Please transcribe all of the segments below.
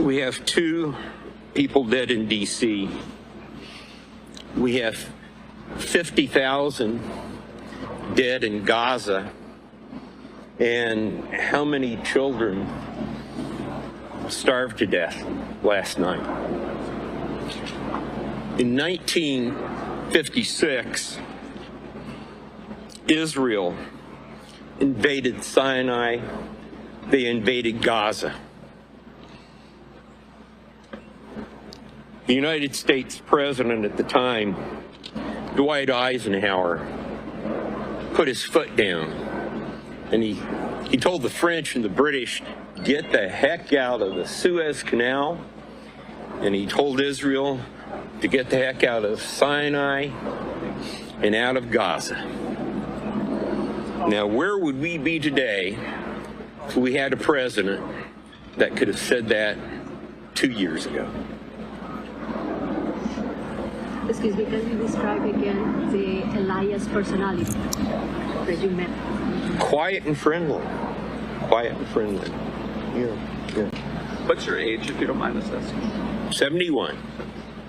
We have 2 people dead in D.C. We have 50,000 dead in Gaza. And how many children starved to death last night? In 1956, Israel invaded Sinai. They invaded Gaza. The United States president at the time, Dwight Eisenhower, put his foot down, and he told the French and the British, get the heck out of the Suez Canal, and he told Israel to get the heck out of Sinai and out of Gaza. Now, where would we be today if we had a president that could have said that 2 years ago? Excuse me, can you describe again the Elias personality that you met? Quiet and friendly. Quiet and friendly. Yeah. What's your age, if you don't mind us asking? 71.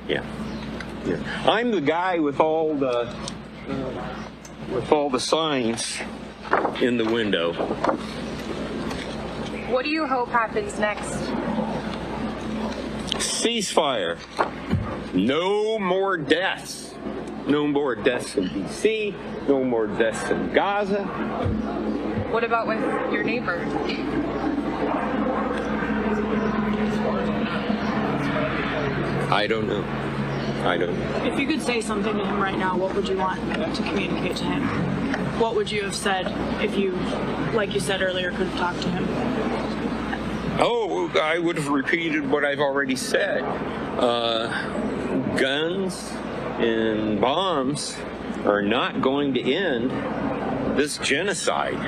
Yeah. I'm the guy with all the signs in the window. What do you hope happens next? Ceasefire. No more deaths. No more deaths in D.C. No more deaths in Gaza. What about with your neighbor? I don't know. If you could say something to him right now, what would you want to communicate to him? What would you have said if you, like you said earlier, could have talked to him? Oh, I would have repeated what I've already said. Guns and bombs are not going to end this genocide.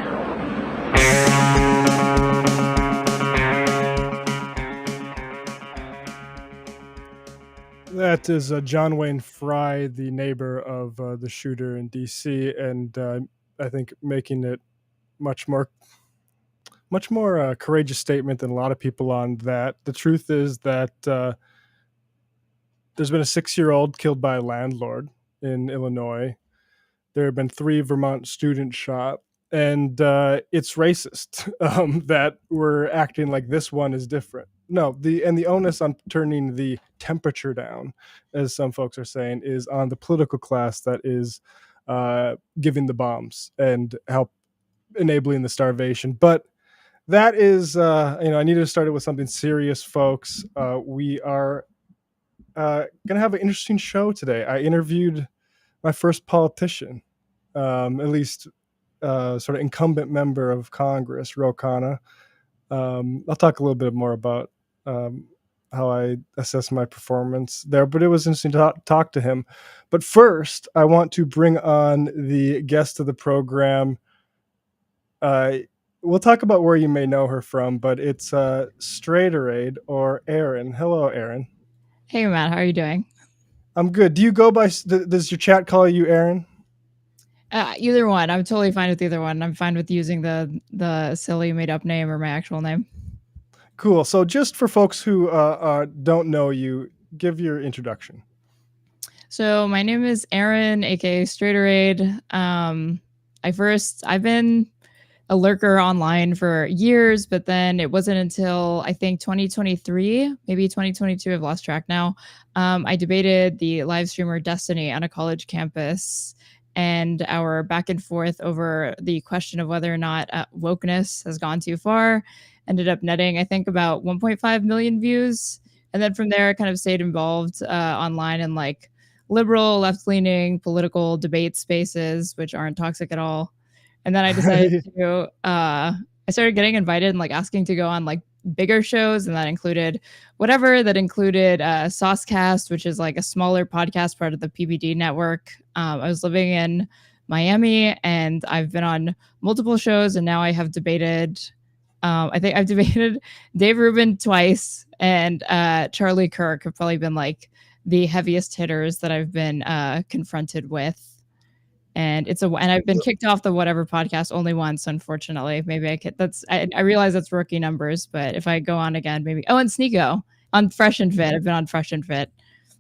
That is John Wayne Fry, the neighbor of the shooter in D.C., and I think making it much more courageous statement than a lot of people on that. The truth is that there's been a 6-year-old killed by a landlord in Illinois. There have been 3 Vermont students shot, and it's racist that we're acting like this one is different. No, the onus on turning the temperature down, as some folks are saying, is on the political class that is giving the bombs and help enabling the starvation. But that is, I needed to start it with something serious, folks. We are going to have an interesting show today. I interviewed my first politician, at least sort of incumbent member of Congress, Ro Khanna. I'll talk a little bit more about how I assess my performance there, but it was interesting to talk to him. But first, I want to bring on the guest of the program. We'll talk about where you may know her from, but it's Straighterade, or Erin. Hello, Erin. Hey, Matt. How are you doing? I'm good. Do you go by, does your chat call you Erin? Either one. I'm totally fine with either one. I'm fine with using the silly made up name or my actual name. Cool. So just for folks who don't know you, give your introduction. So my name is Erin, aka Straighterade. I've been a lurker online for years, but then it wasn't until I think 2023, maybe 2022, I've lost track now. I debated the live streamer Destiny on a college campus, and our back and forth over the question of whether or not wokeness has gone too far ended up netting, I think, about 1.5 million views. And then from there, I kind of stayed involved online in like liberal, left-leaning political debate spaces, which aren't toxic at all. And then I decided to, I started getting invited and like asking to go on like bigger shows. And that included Saucecast, which is like a smaller podcast part of the PBD network. I was living in Miami and I've been on multiple shows, and now I have debated, I think I've debated Dave Rubin twice, and Charlie Kirk have probably been like the heaviest hitters that I've been confronted with. And I've been kicked off the whatever podcast only once, unfortunately. Maybe I realize that's rookie numbers, but if I go on again, maybe. Oh, and Sneeko. on Fresh and Fit. I've been on Fresh and Fit.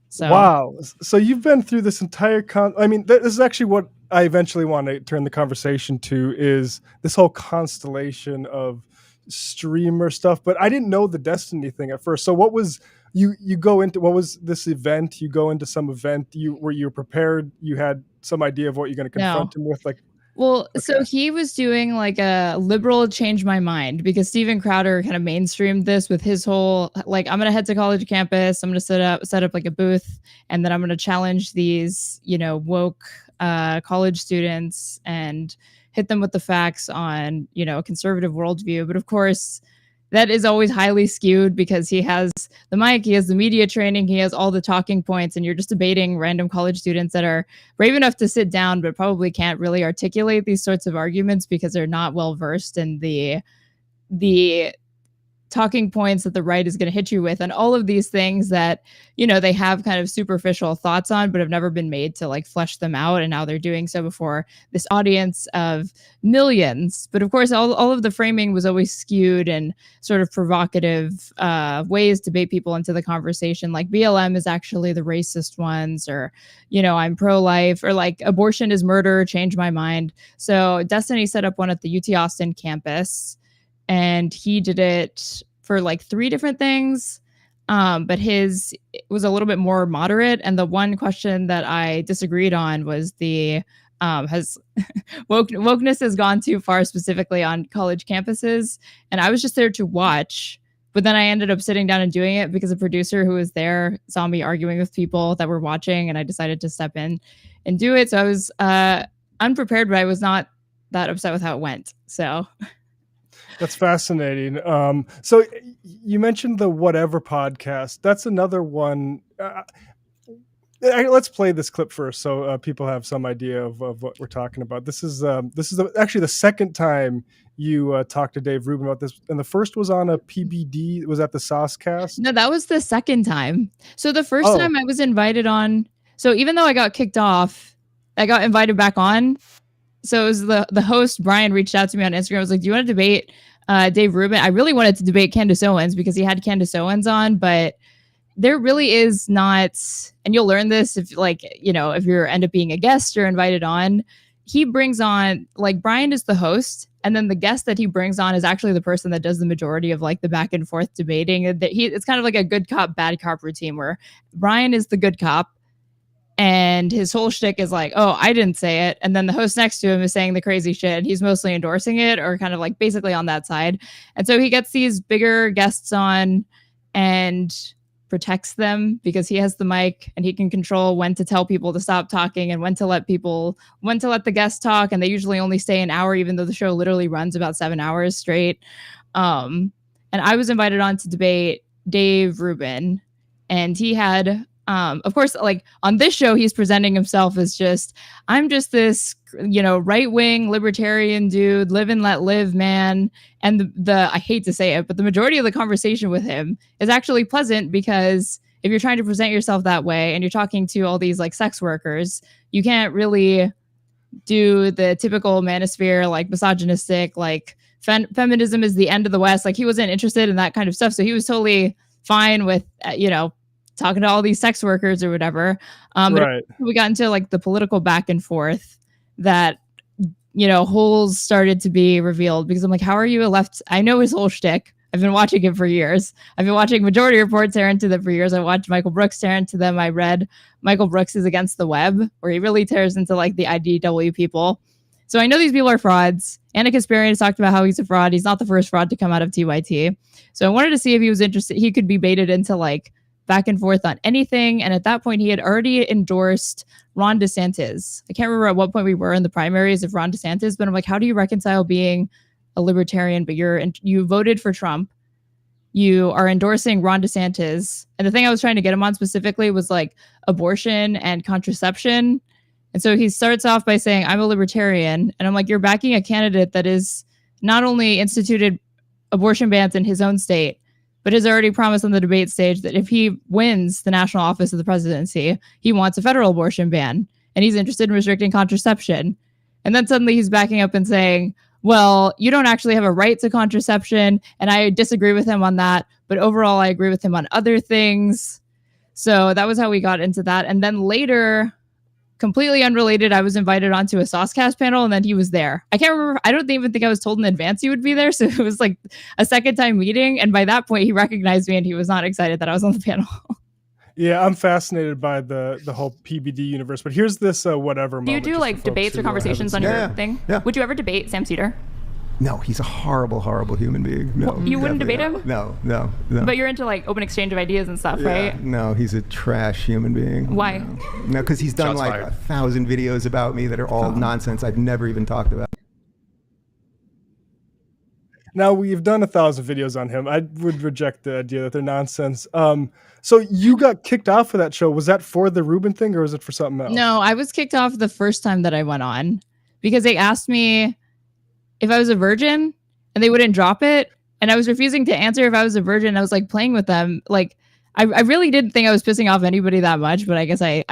So Wow. So you've been through this entire I mean, this is actually what I eventually want to turn the conversation to, is this whole constellation of streamer stuff. But I didn't know the Destiny thing at first. So what was you go into, what was this event? You go into some event, were you prepared? You had some idea of what you're going to confront him with? Like, well, so he was doing like a liberal change my mind, because Steven Crowder kind of mainstreamed this with his whole, like, I'm going to head to college campus. I'm going to set up like a booth, and then I'm going to challenge these, woke college students and hit them with the facts on, a conservative worldview. But of course, that is always highly skewed, because he has the mic, he has the media training, he has all the talking points, and you're just debating random college students that are brave enough to sit down, but probably can't really articulate these sorts of arguments because they're not well versed in the talking points that the right is going to hit you with, and all of these things that, they have kind of superficial thoughts on, but have never been made to like flesh them out. And now they're doing so before this audience of millions. But of course, all of the framing was always skewed and sort of provocative ways to bait people into the conversation. Like BLM is actually the racist ones, or, I'm pro-life, or like abortion is murder, change my mind. So Destiny set up one at the UT Austin campus, and he did it for like 3 different things. But his was a little bit more moderate. And the one question that I disagreed on was has wokeness has gone too far, specifically on college campuses. And I was just there to watch, but then I ended up sitting down and doing it because a producer who was there saw me arguing with people that were watching, and I decided to step in and do it. So I was unprepared, but I was not that upset with how it went. So that's fascinating. So you mentioned the Whatever podcast. That's another one. Let's play this clip first, so people have some idea of what we're talking about. This is actually the second time you talked to Dave Rubin about this, and the first was on a PBD. Was that the Saucecast? No, that was the second time. So the first time I was invited on. So even though I got kicked off, I got invited back on. So it was the host, Brian, reached out to me on Instagram. I was like, do you want to debate Dave Rubin? I really wanted to debate Candace Owens because he had Candace Owens on, but there really is not, and you'll learn this if if you end up being a guest or invited on, he brings on, like, Brian is the host, and then the guest that he brings on is actually the person that does the majority of like the back and forth debating. It's kind of like a good cop, bad cop routine where Brian is the good cop, and his whole shtick is like, oh, I didn't say it. And then the host next to him is saying the crazy shit. He's mostly endorsing it, or kind of like basically on that side. And so he gets these bigger guests on and protects them because he has the mic and he can control when to tell people to stop talking and when to let the guests talk. And they usually only stay an hour, even though the show literally runs about 7 hours straight. And I was invited on to debate Dave Rubin, and he had, of course, like on this show, he's presenting himself as I'm just this, right-wing libertarian dude, live and let live, man. And I hate to say it, but the majority of the conversation with him is actually pleasant, because if you're trying to present yourself that way and you're talking to all these like sex workers, you can't really do the typical manosphere, like misogynistic, like feminism is the end of the West. Like, he wasn't interested in that kind of stuff. So he was totally fine with, talking to all these sex workers or whatever. Right. But we got into like the political back and forth that, holes started to be revealed, because I'm like, how are you a left? I know his whole shtick. I've been watching him for years. I've been watching Majority Report tear into them for years. I watched Michael Brooks tear into them. I read Michael Brooks is Against the Web, where he really tears into like the IDW people. So I know these people are frauds. Anna Kasparian has talked about how he's a fraud. He's not the first fraud to come out of TYT. So I wanted to see if he was interested. He could be baited into like back and forth on anything. And at that point, he had already endorsed Ron DeSantis. I can't remember at what point we were in the primaries of Ron DeSantis, but I'm like, how do you reconcile being a libertarian, but you voted for Trump? You are endorsing Ron DeSantis. And the thing I was trying to get him on specifically was like abortion and contraception. And so he starts off by saying, I'm a libertarian. And I'm like, you're backing a candidate that is not only instituted abortion bans in his own state, but has already promised on the debate stage that if he wins the national office of the presidency, he wants a federal abortion ban, and he's interested in restricting contraception. And then suddenly he's backing up and saying, well, you don't actually have a right to contraception. And I disagree with him on that. But overall, I agree with him on other things. So that was how we got into that. And then later, completely unrelated, I was invited onto a Saucecast panel, and then he was there. I can't remember. I don't even think I was told in advance he would be there. So it was like a second time meeting. And by that point, he recognized me and he was not excited that I was on the panel. Yeah, I'm fascinated by the whole PBD universe. But here's this whatever Do you moment. do just like for folks debates or who conversations on haven't your Yeah, thing? yeah. Would you ever debate Sam Seder? No, he's a horrible, horrible human being. No, You wouldn't definitely debate not. him? No. But you're into like open exchange of ideas and stuff, Yeah, right? no, he's a trash human being. Why? No, because he's done Shots like fired. 1,000 videos about me that are all nonsense I've never even talked about. Now, we've done 1,000 videos on him. I would reject the idea that they're nonsense. So you got kicked off of that show. Was that for the Rubin thing, or was it for something else? No, I was kicked off the first time that I went on because they asked me if I was a virgin and they wouldn't drop it. And I was refusing to answer if I was a virgin. I was like playing with them. Like I really didn't think I was pissing off anybody that much, but I guess I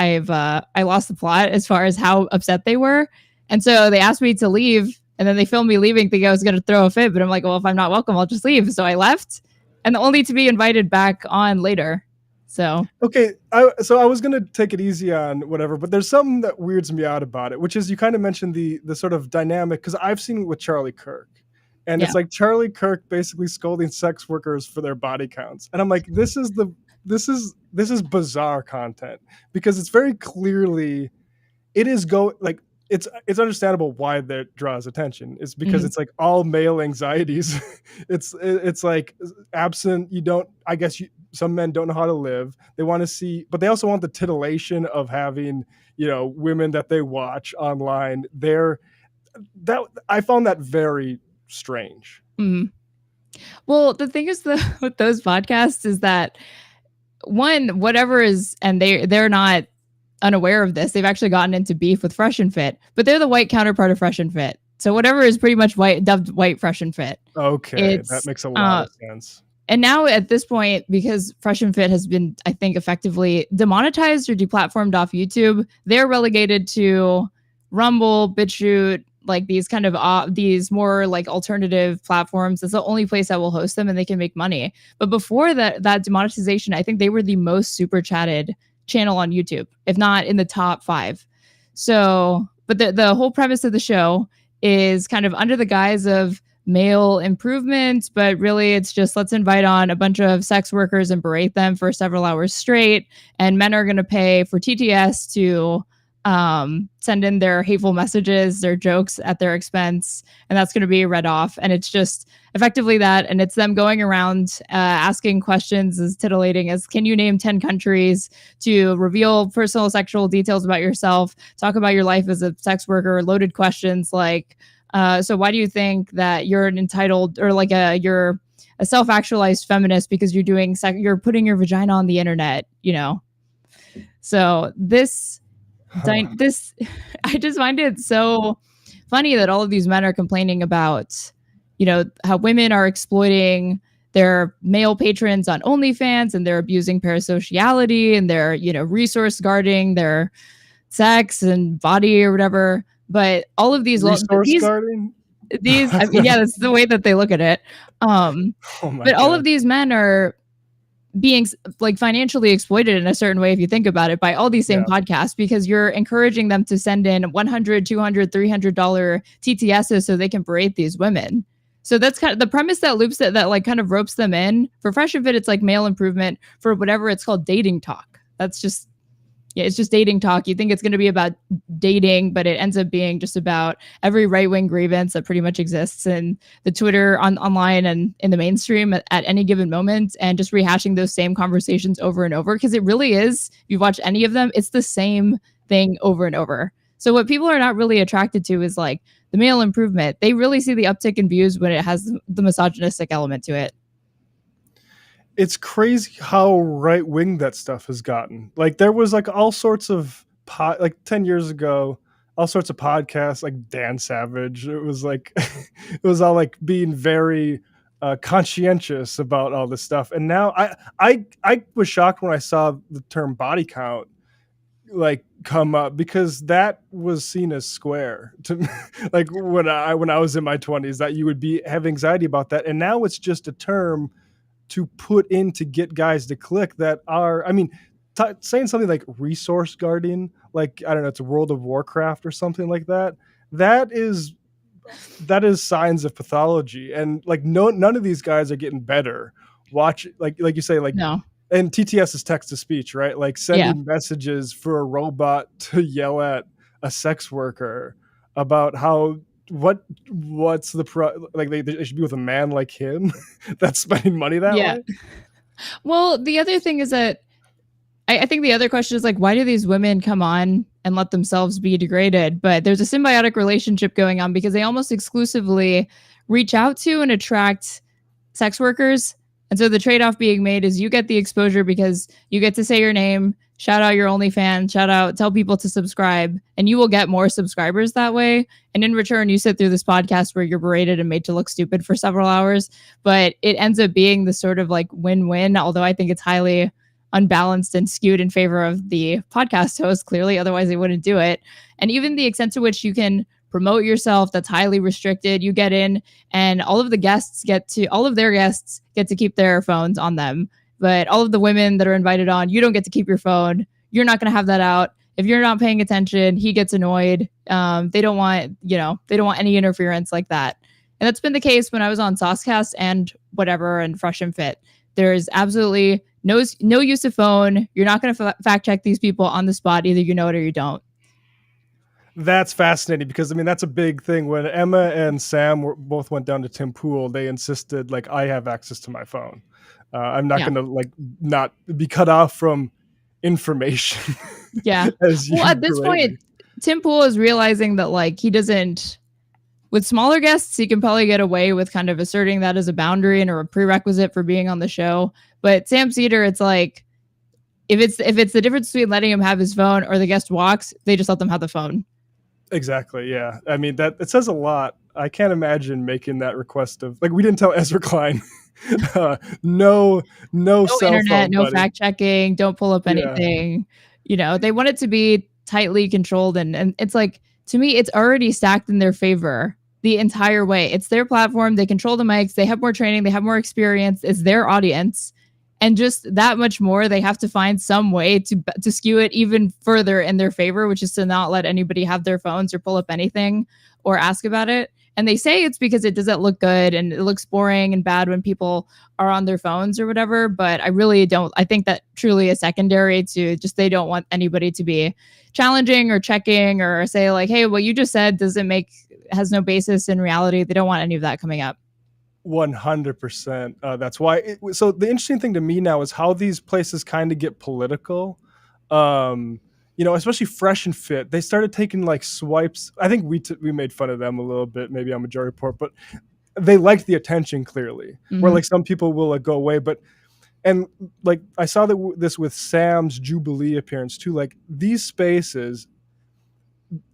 lost the plot as far as how upset they were. And so they asked me to leave, and then they filmed me leaving thinking I was going to throw a fit. But I'm like, well, if I'm not welcome, I'll just leave. So I left, and only to be invited back on later. So Okay, I was gonna take it easy on whatever, but there's something that weirds me out about it, which is you kind of mentioned the sort of dynamic, because I've seen it with Charlie Kirk, and it's Yeah. like Charlie Kirk basically scolding sex workers for their body counts, and I'm like, this is bizarre content, because it's very clearly it's understandable why that draws attention. It's because Mhm. it's like all male anxieties. it's like absent. Some men don't know how to live. They want to see, but they also want the titillation of having, women that they watch online. I found that very strange. Mhm. Well, the thing is with those podcasts is that one, whatever is, and they're not unaware of this. They've actually gotten into beef with Fresh and Fit, but they're the white counterpart of Fresh and Fit. So whatever is pretty much dubbed white Fresh and Fit. Okay, It's, that makes a lot of sense. And now at this point, because Fresh and Fit has been, I think, effectively demonetized or deplatformed off YouTube, they're relegated to Rumble, BitChute, like these kind of these more like alternative platforms. That's the only place that will host them, and they can make money. But before that demonetization, I think they were the most super chatted channel on YouTube, if not in the top 5. So, but the whole premise of the show is kind of under the guise of male improvement, but really it's just let's invite on a bunch of sex workers and berate them for several hours straight, and men are going to pay for TTS to send in their hateful messages, their jokes at their expense, and that's going to be read off. And it's just effectively that, and it's them going around asking questions as titillating as, can you name 10 countries, to reveal personal sexual details about yourself, talk about your life as a sex worker, loaded questions like, so why do you think that you're an entitled, or like you're a self-actualized feminist because you're doing you're putting your vagina on the internet, So this I just find it so funny that all of these men are complaining about, how women are exploiting their male patrons on OnlyFans, and they're abusing parasociality, and they're, resource guarding their sex and body or whatever. But all of these Guarding? I mean, yeah, that's the way that they look at it. Oh my But all God. of these men are being like financially exploited in a certain way, if you think about it, by all these same podcasts, because you're encouraging them to send in $100, $200, $300 TTSs so they can berate these women. So that's kind of the premise that loops it, that like kind of ropes them in. For Fresh and Fit, it's like male improvement. For whatever it's called, dating talk. That's just, it's just dating talk. You think it's going to be about dating, but it ends up being just about every right-wing grievance that pretty much exists in the Twitter online and in the mainstream at any given moment, and just rehashing those same conversations over and over. Because it really is, if you watch any of them, it's the same thing over and over. So what people are not really attracted to is like the male improvement. They really see the uptick in views when it has the misogynistic element to it. It's crazy how right wing that stuff has gotten. Like there was like all sorts of like 10 years ago, all sorts of podcasts like Dan Savage. It was like it was all like being very conscientious about all this stuff. And now I was shocked when I saw the term body count like come up, because that was seen as square to me. Like when I was in my 20s, that you would have anxiety about that, and now it's just a term to put in to get guys to click that are, I mean, saying something like resource guarding, like, I don't know, it's World of Warcraft or something like that. That is signs of pathology. And like, none of these guys are getting better. Watch, like you say, like, No. and TTS is text to speech, right? Like sending messages for a robot to yell at a sex worker about how, what's the like they should be with a man like him that's spending money that way. Well, the other thing is that I think the other question is like, why do these women come on and let themselves be degraded? But there's a symbiotic relationship going on because they almost exclusively reach out to and attract sex workers. And so the trade-off being made is you get the exposure because you get to say your name, shout out your OnlyFans, shout out, tell people to subscribe, and you will get more subscribers that way. And in return, you sit through this podcast where you're berated and made to look stupid for several hours. But it ends up being the sort of like win-win, although I think it's highly unbalanced and skewed in favor of the podcast host, clearly, otherwise they wouldn't do it. And even the extent to which you can promote yourself, that's highly restricted. You get in and all of their guests get to keep their phones on them. But all of the women that are invited on, you don't get to keep your phone. You're not going to have that out. If you're not paying attention, he gets annoyed. They don't want any interference like that. And that's been the case when I was on Saucecast and whatever and Fresh and Fit. There's absolutely no use of phone. You're not going to fact check these people on the spot. Either you know it or you don't. That's fascinating because, I mean, that's a big thing. When Emma and Sam both went down to Tim Pool, they insisted, like, I have access to my phone. I'm not going to, like, not be cut off from information. Yeah. Well, at this point, Tim Pool is realizing that, like, he doesn't, with smaller guests, he can probably get away with kind of asserting that as a boundary and a prerequisite for being on the show. But Sam Seder, it's like, if it's the difference between letting him have his phone or the guest walks, they just let them have the phone. Exactly. Yeah. I mean, that it says a lot. I can't imagine making that request of, like, we didn't tell Ezra Klein, no cell internet, phone, no buddy. fact checking, don't pull up anything. You know, they want it to be tightly controlled. And it's like, to me, it's already stacked in their favor the entire way. It's their platform. They control the mics. They have more training. They have more experience. It's their audience. And just that much more, they have to find some way to skew it even further in their favor, which is to not let anybody have their phones or pull up anything or ask about it. And they say it's because it doesn't look good and it looks boring and bad when people are on their phones or whatever. But I really don't. I think that truly is secondary to just they don't want anybody to be challenging or checking or say like, hey, what you just said has no basis in reality. They don't want any of that coming up. 100%. That's why. So the interesting thing to me now is how these places kind of get political. You know, especially Fresh and Fit. They started taking like swipes. I think we made fun of them a little bit, maybe on Majority Report, but they liked the attention clearly. Mm-hmm. Where like some people will like go away, and like I saw this with Sam's Jubilee appearance too. Like these spaces,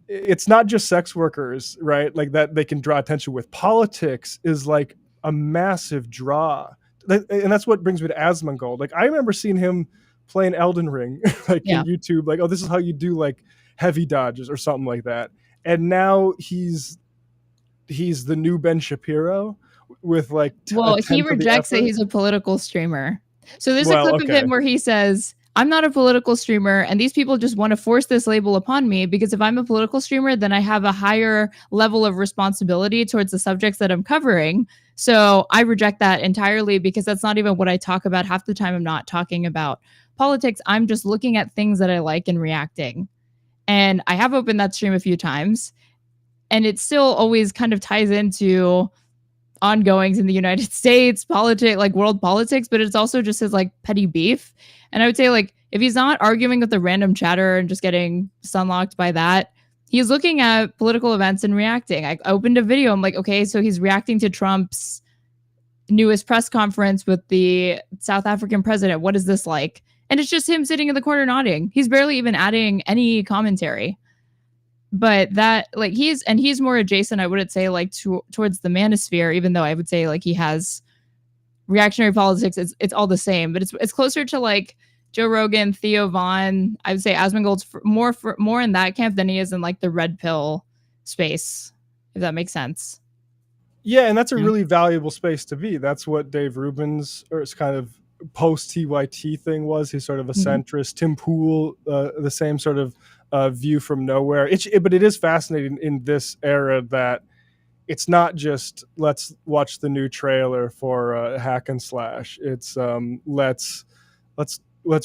it's not just sex workers, right? Like that they can draw attention with. Politics is like a massive draw, and that's what brings me to Asmongold. Like I remember seeing him playing Elden Ring, like in YouTube, like, oh, this is how you do like heavy dodges or something like that. And now he's the new Ben Shapiro with like. He rejects that he's a political streamer. So there's a clip of him where he says, I'm not a political streamer, and these people just want to force this label upon me because if I'm a political streamer, then I have a higher level of responsibility towards the subjects that I'm covering. So I reject that entirely because that's not even what I talk about. Half the time I'm not talking about politics. I'm just looking at things that I like and reacting. And I have opened that stream a few times, and it still always kind of ties into ongoings in the United States, politics, like world politics, but it's also just his like petty beef. And I would say like, if he's not arguing with a random chatter and just getting sunlocked by that, he's looking at political events and reacting. I opened a video. I'm like, okay, so he's reacting to Trump's newest press conference with the South African president. What is this like? And it's just him sitting in the corner nodding. He's barely even adding any commentary. But that like he's more adjacent, I wouldn't say like towards the Manosphere, even though I would say like he has reactionary politics. It's all the same, but it's closer to like Joe Rogan, Theo Vaughn. I would say Asmongold's more in that camp than he is in like the red pill space, if that makes sense. Yeah, and that's a really valuable space to be. That's what Dave Rubin's or it's kind of post TYT thing was. He's sort of a centrist. Tim Pool, the same sort of view from nowhere. But it is fascinating in this era that it's not just let's watch the new trailer for Hack and Slash. It's let's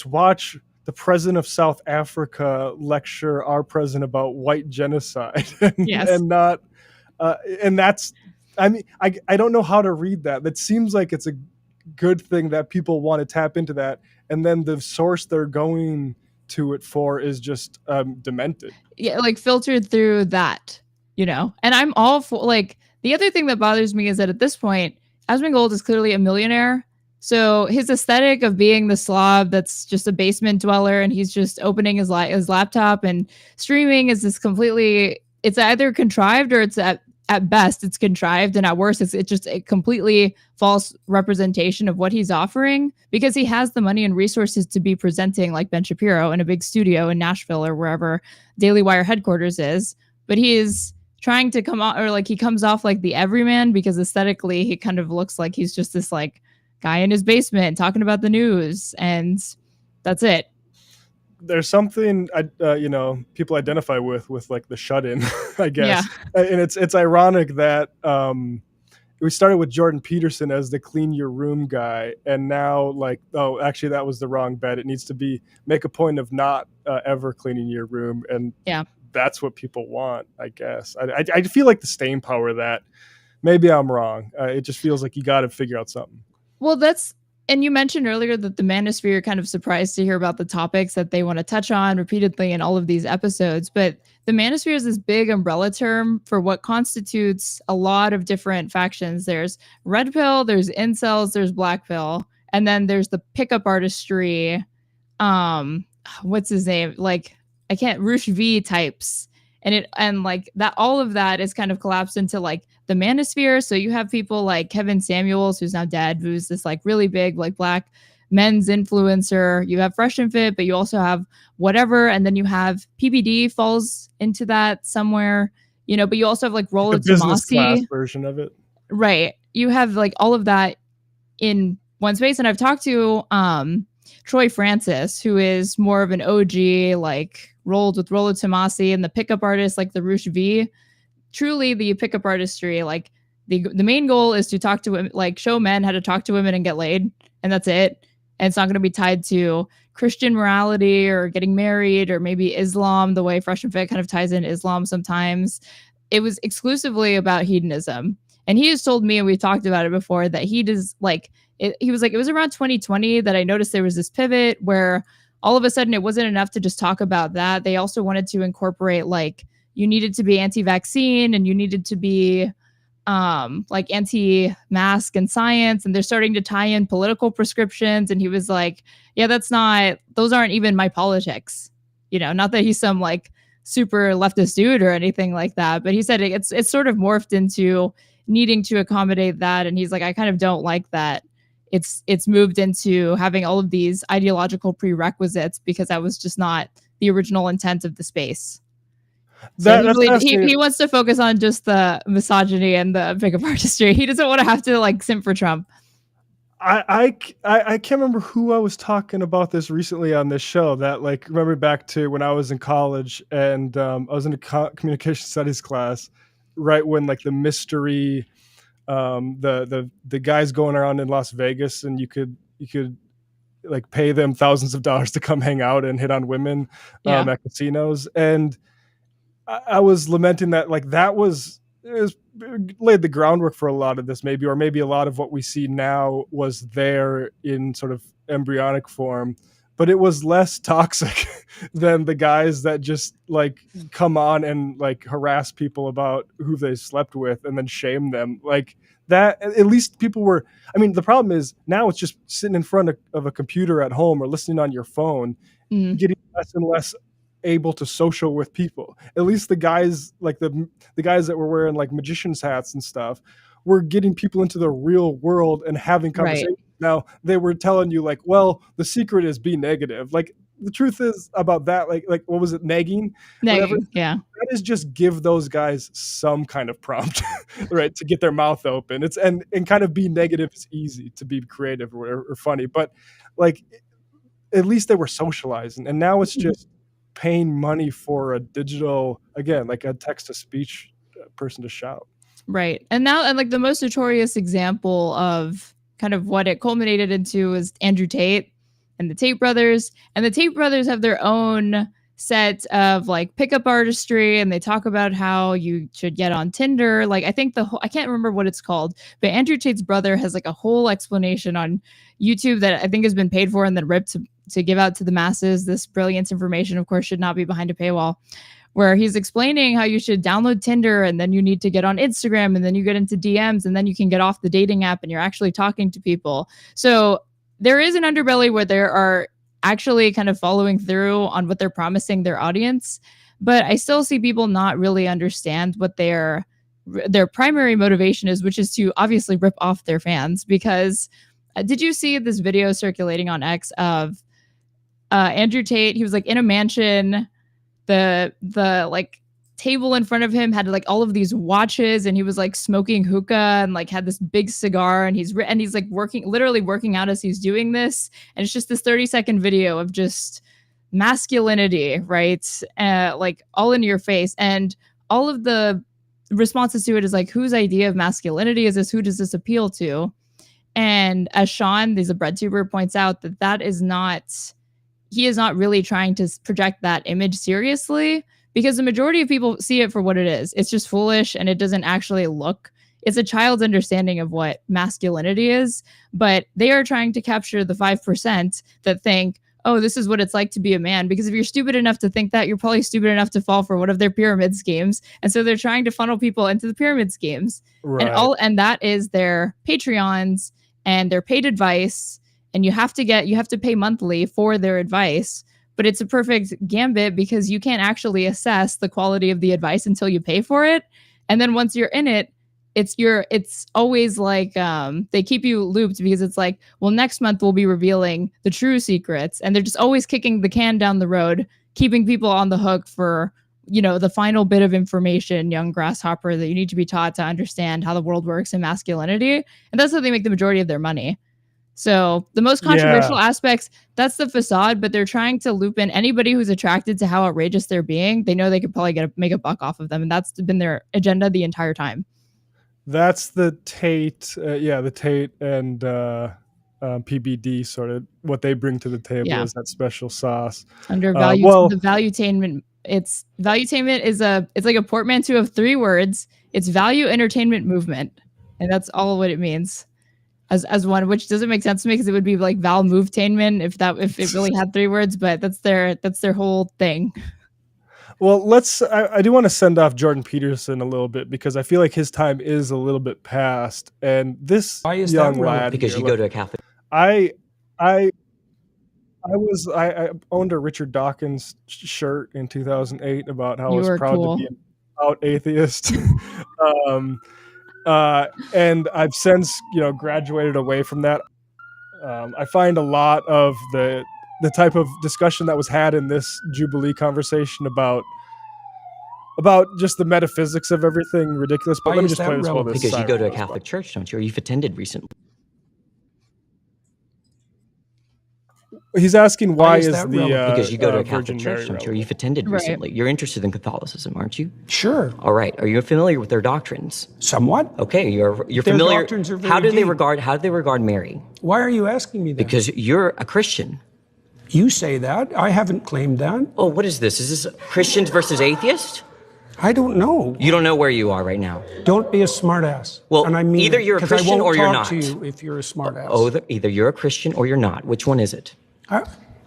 watch the president of South Africa lecture our president about white genocide, and not and that's. I mean, I don't know how to read that. That seems like it's a good thing that people want to tap into that, and then the source they're going to it for is just demented. Yeah, like filtered through that, And I'm all for like the other thing that bothers me is that at this point, Asmongold is clearly a millionaire. So his aesthetic of being the slob that's just a basement dweller and he's just opening his laptop and streaming is this completely. It's either contrived or it's at best it's contrived, and at worst it's just a completely false representation of what he's offering, because he has the money and resources to be presenting like Ben Shapiro in a big studio in Nashville or wherever Daily Wire headquarters is. But he is trying to come out, or like he comes off like the everyman, because aesthetically he kind of looks like he's just this like guy in his basement talking about the news, and that's it. There's something people identify with like the shut-in, I guess. Yeah. And it's ironic that we started with Jordan Peterson as the clean your room guy, and now like, oh, actually that was the wrong bet. It needs to make a point of not ever cleaning your room, and that's what people want, I guess. I feel like the staying power of that. Maybe I'm wrong. It just feels like you got to figure out something. Well, and you mentioned earlier that the Manosphere are kind of surprised to hear about the topics that they want to touch on repeatedly in all of these episodes. But the Manosphere is this big umbrella term for what constitutes a lot of different factions. There's red pill, there's incels, there's black pill, and then there's the pickup artistry. What's his name? Like, I can't, Roosh V types. And like that, all of that is kind of collapsed into like the Manosphere. So you have people like Kevin Samuels, who's now dead, who's this like really big like black men's influencer. You have Fresh and Fit, but you also have whatever, and then you have PBD falls into that somewhere, but you also have like Rollo the business class version of it, right? You have like all of that in one space. And I've talked to Troy Francis, who is more of an OG, like rolled with Rollo Tomasi, and the pickup artist like the Roosh V. Truly the pickup artistry, like the main goal is to talk to women, like show men how to talk to women and get laid, and that's it. And it's not going to be tied to Christian morality or getting married or maybe Islam, the way Fresh and Fit kind of ties in Islam sometimes. It was exclusively about hedonism. And he has told me, and we've talked about it before, that he does like it. He was like, it was around 2020 that I noticed there was this pivot where all of a sudden it wasn't enough to just talk about that. They also wanted to incorporate like you needed to be anti-vaccine and you needed to be like anti-mask and science. And they're starting to tie in political prescriptions. And he was like, yeah, those aren't even my politics. Not that he's some like super leftist dude or anything like that. But he said it's sort of morphed into needing to accommodate that. And he's like, I kind of don't like that. It's moved into having all of these ideological prerequisites, because that was just not the original intent of the space. So he wants to focus on just the misogyny and the pickup artistry. He doesn't want to have to like simp for Trump. I can't remember who I was talking about this recently on this show, that like remember back to when I was in college and I was in a communication studies class right when like the mystery the guys going around in Las Vegas, and you could like pay them thousands of dollars to come hang out and hit on women at casinos. And I was lamenting that like it was laid the groundwork for a lot of this, maybe a lot of what we see now was there in sort of embryonic form, but it was less toxic than the guys that just like come on and like harass people about who they slept with and then shame them like that. At least people were, the problem is now it's just sitting in front of a computer at home or listening on your phone, getting less and less able to social with people. At least the guys, like the guys that were wearing like magician's hats and stuff, were getting people into the real world and having conversations. Right. Now they were telling you like, well, the secret is be negative. Like the truth is about that, like what was it, nagging? Whatever. Nagging, yeah. That is just give those guys some kind of prompt, right, to get their mouth open. It's and kind of be negative is easy to be creative or funny, but like at least they were socializing, and now it's just paying money for a digital, again, like a text to speech person to shout. Right. And now, and like the most notorious example of kind of what it culminated into is Andrew Tate and the Tate brothers. And the Tate brothers have their own set of like pickup artistry, and they talk about how you should get on Tinder. Like I think I can't remember what it's called, but Andrew Tate's brother has like a whole explanation on YouTube that I think has been paid for and then ripped to give out to the masses. This brilliant information, of course, should not be behind a paywall, where he's explaining how you should download Tinder and then you need to get on Instagram and then you get into DMs and then you can get off the dating app and you're actually talking to people. So there is an underbelly where there are actually kind of following through on what they're promising their audience. But I still see people not really understand what their primary motivation is, which is to obviously rip off their fans. Because did you see this video circulating on X of Andrew Tate? He was like in a mansion. The like table in front of him had like all of these watches, and he was like smoking hookah and like had this big cigar, and he's like literally working out as he's doing this. And it's just this 30-second video of just masculinity, right? Like all in your face. And all of the responses to it is like, whose idea of masculinity is this? Who does this appeal to? And as Sean, there's a bread tuber, points out that he is not really trying to project that image seriously, because the majority of people see it for what it is. It's just foolish, and it doesn't actually look. It's a child's understanding of what masculinity is, but they are trying to capture the 5% that think, oh, this is what it's like to be a man. Because if you're stupid enough to think that, you're probably stupid enough to fall for one of their pyramid schemes. And so they're trying to funnel people into the pyramid schemes. Right. And that is their Patreons and their paid advice. And you have to pay monthly for their advice. But it's a perfect gambit because you can't actually assess the quality of the advice until you pay for it. And then once you're in it, it's always like they keep you looped, because it's like, well, next month we'll be revealing the true secrets. And they're just always kicking the can down the road, keeping people on the hook for, the final bit of information, young grasshopper, that you need to be taught to understand how the world works and masculinity. And that's how they make the majority of their money. So the most controversial aspects, that's the facade, but they're trying to loop in anybody who's attracted to how outrageous they're being. They know they could probably make a buck off of them. And that's been their agenda the entire time. That's the Tate, the Tate and PBD sort of what they bring to the table is that special sauce. Under value, the valuetainment. Valuetainment is it's like a portmanteau of 3 words. It's value, entertainment, movement, and that's all what it means. As one, which doesn't make sense to me because it would be like Val Movetainment if it really had 3 words, but that's their whole thing. Well, I do want to send off Jordan Peterson a little bit, because I feel like his time is a little bit past. And this young lad, because you go to a Catholic. I owned a Richard Dawkins shirt in 2008 about how I was proud to be an out atheist. And I've since, graduated away from that. I find a lot of the type of discussion that was had in this Jubilee conversation about just the metaphysics of everything ridiculous. But let me just play this while this. Because you go to a Catholic church, don't you? Or you've attended recently. He's asking why is that because you go to a Catholic church, don't you? Or you've attended recently. You're interested in Catholicism, aren't you? Sure. All right. Are you familiar with their doctrines? Somewhat. Okay. You're their familiar. Doctrines are very how do they deep. regard Mary? Why are you asking me that? Because you're a Christian. You say that. I haven't claimed that. Oh, what is this? Is this Christians versus atheists? I don't know. You don't know where you are right now. Don't be a smartass. Well, and I mean either you're a Christian or you're not. I won't talk to you if you're a smartass. Oh, either you're a Christian or you're not. Which one is it?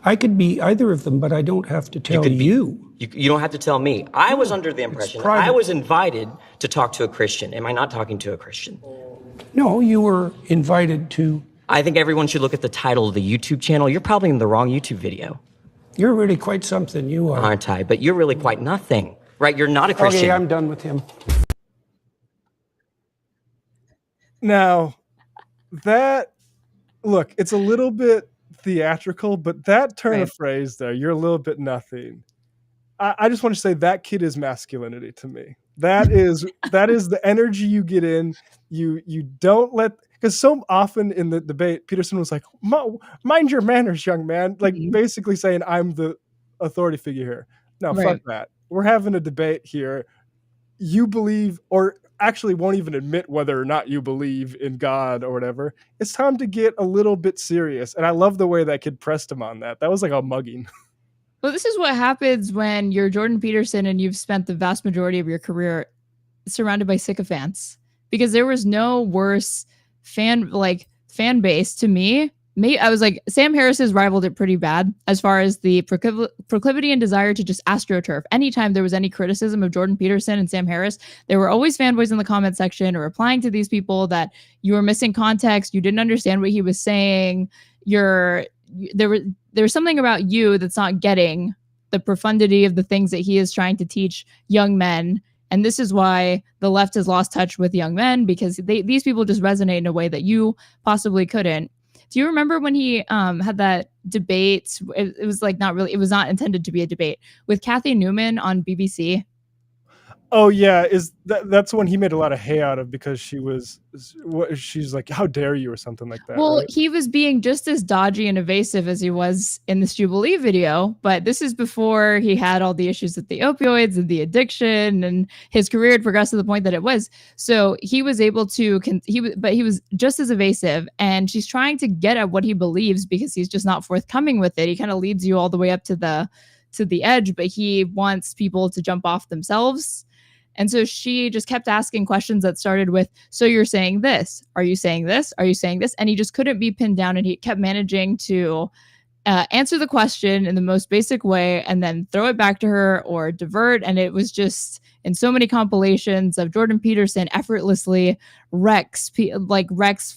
I could be either of them, but I don't have to tell you. You don't have to tell me. I was under the impression I was invited to talk to a Christian. Am I not talking to a Christian? No, you were invited to. I think everyone should look at the title of the YouTube channel. You're probably in the wrong YouTube video. You're really quite something, you are. Aren't I? But you're really quite nothing. Right? You're not a Christian. Okay, I'm done with him. Now, that look, it's a little bit theatrical, but that turn Right. of phrase there, "You're a little bit nothing." I just want to say that kid is masculinity to me. That is the energy you get in. You don't let, because so often in the debate, Peterson was like, "Mind your manners, young man," like basically saying I'm the authority figure here. No, Right. fuck that. We're having a debate here. You believe, or actually won't even admit whether or not you believe in God or whatever. It's time to get a little bit serious. And I love the way that kid pressed him on that. That was like a mugging. Well, this is what happens when you're Jordan Peterson and you've spent the vast majority of your career surrounded by sycophants, because there was no worse fan base to me. I was like, Sam Harris's rivaled it pretty bad as far as the proclivity and desire to just astroturf. Anytime there was any criticism of Jordan Peterson and Sam Harris, there were always fanboys in the comment section or replying to these people that you were missing context, you didn't understand what he was saying, there's something about you that's not getting the profundity of the things that he is trying to teach young men. And this is why the left has lost touch with young men, because these people just resonate in a way that you possibly couldn't. Do you remember when he had that debate? It was like it was not intended to be a debate, with Kathy Newman on BBC. Oh yeah, that's when he made a lot of hay out of, because she's like, "How dare you," or something like that. Well, right? he was being just as dodgy and evasive as he was in this Jubilee video, but this is before he had all the issues with the opioids and the addiction, and his career had progressed to the point that it was. So he was able to, but he was just as evasive, and she's trying to get at what he believes because he's just not forthcoming with it. He kind of leads you all the way up to the edge, but he wants people to jump off themselves. And so she just kept asking questions that started with, "So you're saying this? Are you saying this? Are you saying this?" And he just couldn't be pinned down, and he kept managing to answer the question in the most basic way and then throw it back to her or divert. And it was just in so many compilations of Jordan Peterson effortlessly wrecks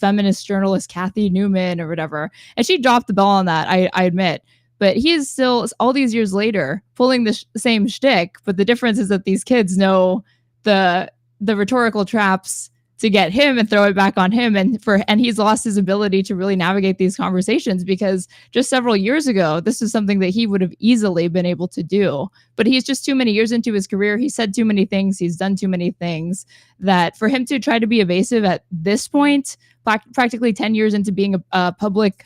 feminist journalist Kathy Newman or whatever. And she dropped the ball on that, I admit. But he is still, all these years later, pulling the same shtick. But the difference is that these kids know the rhetorical traps to get him and throw it back on him. And he's lost his ability to really navigate these conversations, because just several years ago, this is something that he would have easily been able to do. But he's just too many years into his career. He said too many things. He's done too many things, that for him to try to be evasive at this point, practically 10 years into being a public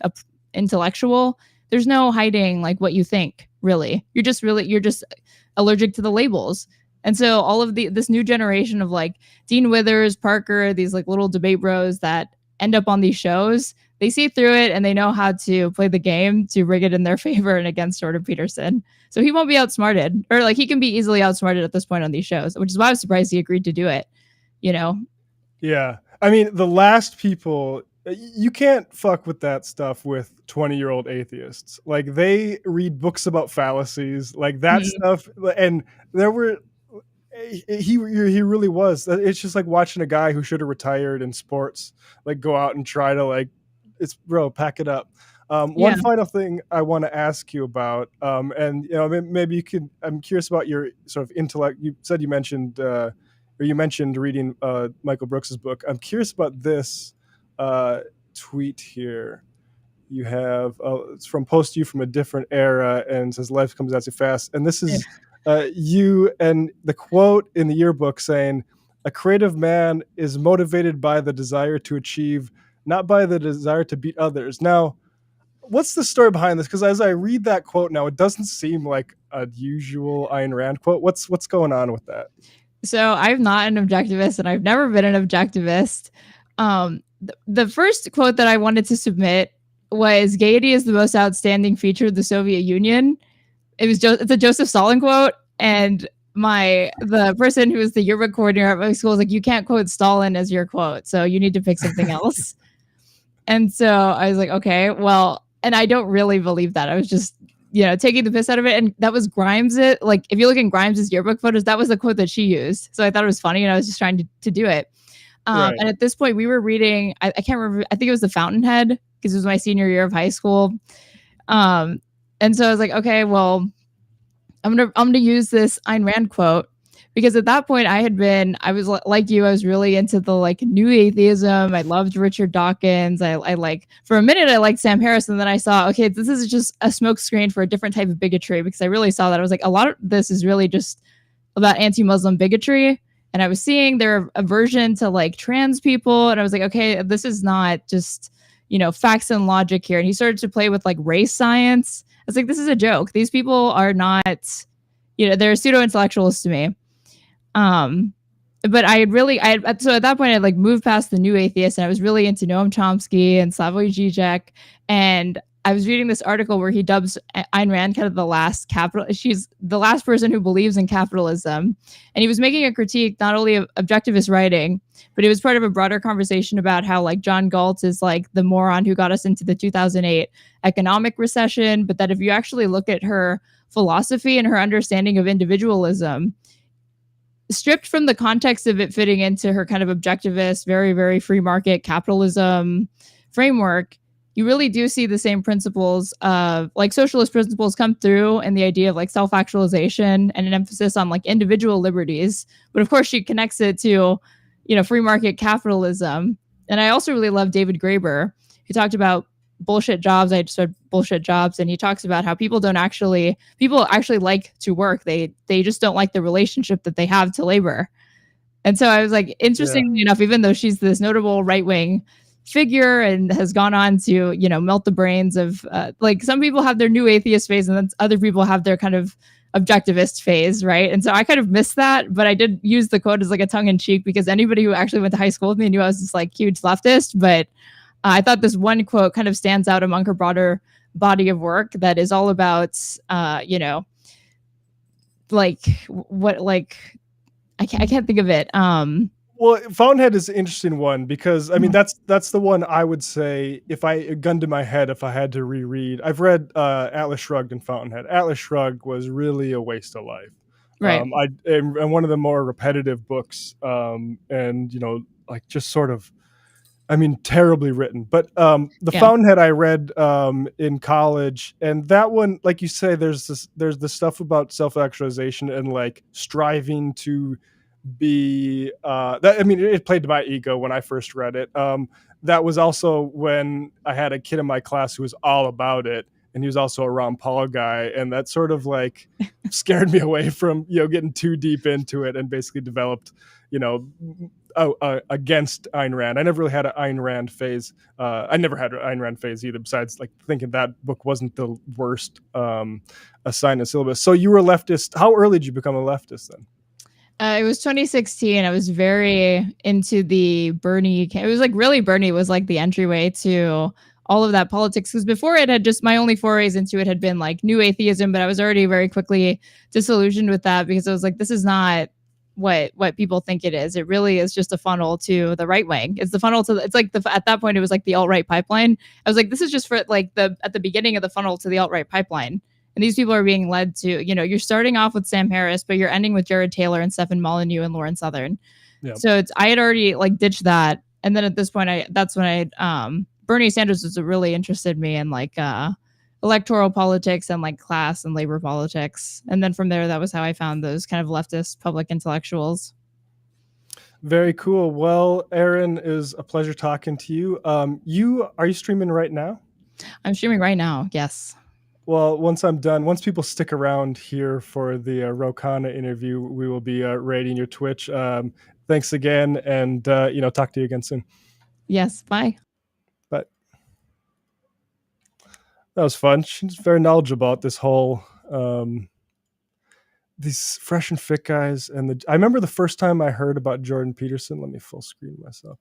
intellectual, there's no hiding like what you think, really. You're just allergic to the labels. And so all of this new generation of like Dean Withers, Parker, these like little debate bros that end up on these shows, they see through it and they know how to play the game to rig it in their favor and against Jordan Peterson. So he won't be outsmarted, or like he can be easily outsmarted at this point on these shows, which is why I was surprised he agreed to do it, you know? Yeah. I mean, the last people, you can't fuck with that stuff with 20-year-old atheists. Like, they read books about fallacies, like that stuff. And he really was. It's just like watching a guy who should have retired in sports, like go out and try to pack it up. One final thing I want to ask you about, and maybe you could, I'm curious about your sort of intellect. You said you mentioned reading Michael Brooks's book. I'm curious about this tweet here. You have it's from Post You from a Different Era, and says life comes at you fast. And this is you, and the quote in the yearbook saying, "A creative man is motivated by the desire to achieve, not by the desire to beat others." Now, what's the story behind this? Because as I read that quote now, it doesn't seem like a usual Ayn Rand quote. What's going on with that? So I'm not an objectivist, and I've never been an objectivist. The first quote that I wanted to submit was, "Gaiety is the most outstanding feature of the Soviet Union." It's a Joseph Stalin quote, and the person who was the yearbook coordinator at my school was like, "You can't quote Stalin as your quote, so you need to pick something else." And so I was like, okay, well, and I don't really believe that. I was just, taking the piss out of it. And that was Grimes. Like, if you look in Grimes's yearbook photos, that was the quote that she used. So I thought it was funny, and I was just trying to do it. Right. And at this point, we were reading, I can't remember, I think it was The Fountainhead, because it was my senior year of high school. And so I was like, okay, well, I'm gonna use this Ayn Rand quote. because at that point I was like you, I was really into the like new atheism. I loved Richard Dawkins. I like, for a minute I liked Sam Harris, and then I saw, okay, this is just a smokescreen for a different type of bigotry, because I really saw that. I was like, a lot of this is really just about anti-Muslim bigotry. And I was seeing their aversion to like trans people, and I was like, okay, this is not just, facts and logic here. And he started to play with like race science. I was like, this is a joke. These people are not, they're pseudo intellectuals to me. But so at that point I like moved past the new atheist, and I was really into Noam Chomsky and Slavoj Žižek, and I was reading this article where he dubs Ayn Rand kind of the last she's the last person who believes in capitalism. And he was making a critique not only of objectivist writing, but it was part of a broader conversation about how like John Galt is like the moron who got us into the 2008 economic recession. But that if you actually look at her philosophy and her understanding of individualism, stripped from the context of it fitting into her kind of objectivist, very, very free market capitalism framework, you really do see the same principles of like socialist principles come through, and the idea of like self-actualization and an emphasis on like individual liberties. But of course she connects it to, free market capitalism. And I also really love David Graeber, who talked about bullshit jobs. I just read Bullshit Jobs, and he talks about how people actually like to work. They just don't like the relationship that they have to labor. And so I was like, interestingly enough, even though she's this notable right-wing figure and has gone on to, melt the brains of like some people have their new atheist phase, and then other people have their kind of objectivist phase, right? And so I kind of missed that, but I did use the quote as like a tongue-in-cheek, because anybody who actually went to high school with me knew I was this like huge leftist. But I thought this one quote kind of stands out among her broader body of work that is all about, like what, like I can't think of it. Well, Fountainhead is an interesting one, because I mean that's the one I would say, if I gun to my head, if I had to reread. I've read Atlas Shrugged and Fountainhead. Atlas Shrugged was really a waste of life. Right. And one of the more repetitive books, and like just sort of, I mean, terribly written. But the Fountainhead I read in college, and that one, like you say, there's the stuff about self-actualization and like striving to be it played to my ego when I first read it. That was also when I had a kid in my class who was all about it, and he was also a Ron Paul guy, and that sort of like scared me away from getting too deep into it, and basically developed against Ayn Rand. I never really had an Ayn Rand phase. I never had an Ayn Rand phase either, besides like thinking that book wasn't the worst assigned in syllabus. So you were a leftist. How early did you become a leftist then? It was 2016. I was very into the Bernie. It was like really Bernie was like the entryway to all of that politics. Because before it had just, my only forays into it had been like new atheism, but I was already very quickly disillusioned with that, because I was like, this is not what people think it is. It really is just a funnel to the right wing. It's the funnel to it's like at that point it was like the alt-right pipeline. I was like, this is just for like at the beginning of the funnel to the alt-right pipeline. And these people are being led to, you're starting off with Sam Harris, but you're ending with Jared Taylor and Stephen Molyneux and Lauren Southern. Yep. So I had already like ditched that. And then at this point, that's when Bernie Sanders was really interested me in like electoral politics and like class and labor politics. And then from there, that was how I found those kind of leftist public intellectuals. Very cool. Well, Erin, it was a pleasure talking to you. Are you streaming right now? I'm streaming right now. Yes. Well, once I'm done, once people stick around here for the Ro Khanna interview, we will be rating your Twitch. Thanks again, and talk to you again soon. Yes, bye. Bye. That was fun. She's very knowledgeable about this whole these fresh and fit guys. And I remember the first time I heard about Jordan Peterson. Let me full screen myself.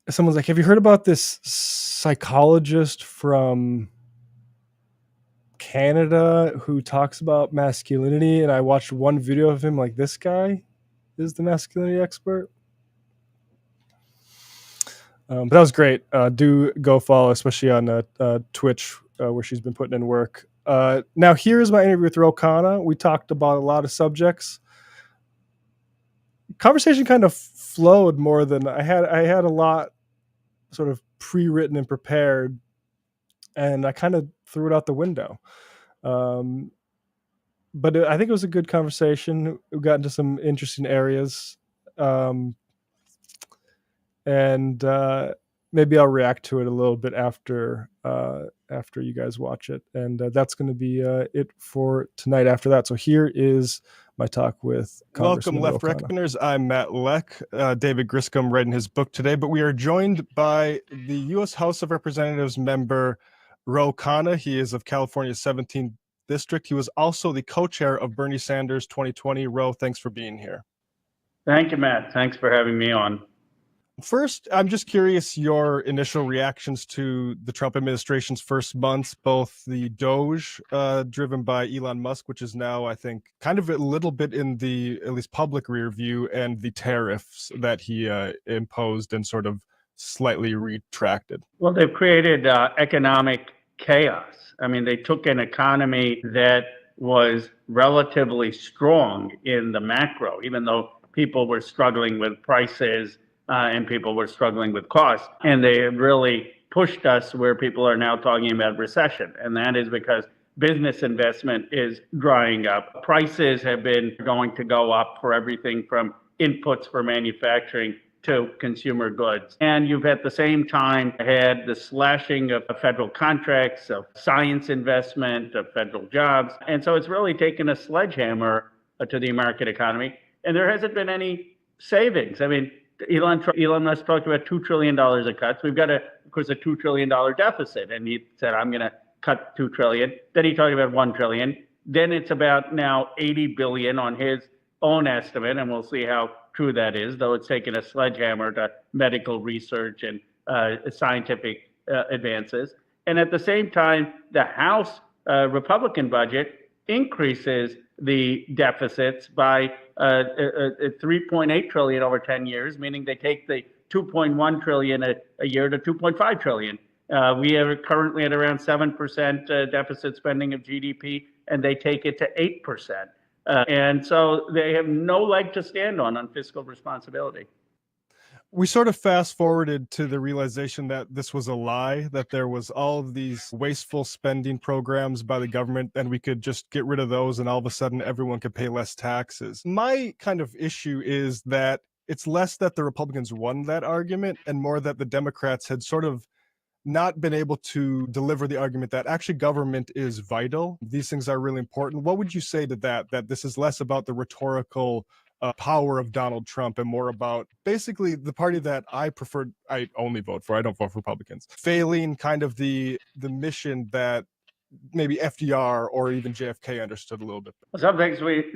Someone's like, "Have you heard about this psychologist from Canada who talks about masculinity?" And I watched one video of him, like, this guy is the masculinity expert. But that was great. Do go follow, especially on Twitch, where she's been putting in work. Now here's my interview with Ro Khanna. We talked about a lot of subjects. Conversation kind of flowed more than I had a lot sort of pre-written and prepared, and I kind of threw it out the window. but I think it was a good conversation. We got into some interesting areas. And maybe I'll react to it a little bit after you guys watch it. And that's going to be it for tonight after that. So here is my talk with Welcome, Congressman Left Ro Khanna. Reckoners. I'm Matt Leck. David Griscom read in his book today, but we are joined by the U.S. House of Representatives member Ro Khanna. He is of California's 17th district. He was also the co-chair of Bernie Sanders 2020. Ro, thanks for being here. Thank you, Matt. Thanks for having me on. First, I'm just curious your initial reactions to the Trump administration's first months, both the DOGE driven by Elon Musk, which is now, I think, kind of a little bit in the at least public rear view, and the tariffs that he imposed and sort of slightly retracted. Well, they've created economic chaos. I mean, they took an economy that was relatively strong in the macro, even though people were struggling with prices and people were struggling with costs. And they really pushed us where people are now talking about recession. And that is because business investment is drying up. Prices have been going to go up for everything from inputs for manufacturing to consumer goods. And you've at the same time had the slashing of federal contracts, of science investment, of federal jobs. And so it's really taken a sledgehammer to the American economy. And there hasn't been any savings. I mean, Elon Musk talked about $2 trillion of cuts. We've got, of course, a $2 trillion deficit. And he said, I'm going to cut $2 trillion. Then he talked about $1 trillion. Then it's about now $80 billion on his own estimate. And we'll see how true that is, though it's taken a sledgehammer to medical research and scientific advances. And at the same time, the House Republican budget increases the deficits by 3.8 trillion over 10 years, meaning they take the 2.1 trillion a year to 2.5 trillion. We are currently at around 7% deficit spending of GDP, and they take it to 8%. And so they have no leg to stand on fiscal responsibility. We sort of fast forwarded to the realization that this was a lie, that there was all of these wasteful spending programs by the government, and we could just get rid of those and all of a sudden everyone could pay less taxes. My kind of issue is that it's less that the Republicans won that argument and more that the Democrats had sort of not been able to deliver the argument that actually government is vital. These things are really important. What would you say to that this is less about the rhetorical power of Donald Trump and more about basically the party that I only vote for, I don't vote for Republicans, failing kind of the mission that maybe FDR or even JFK understood a little bit better?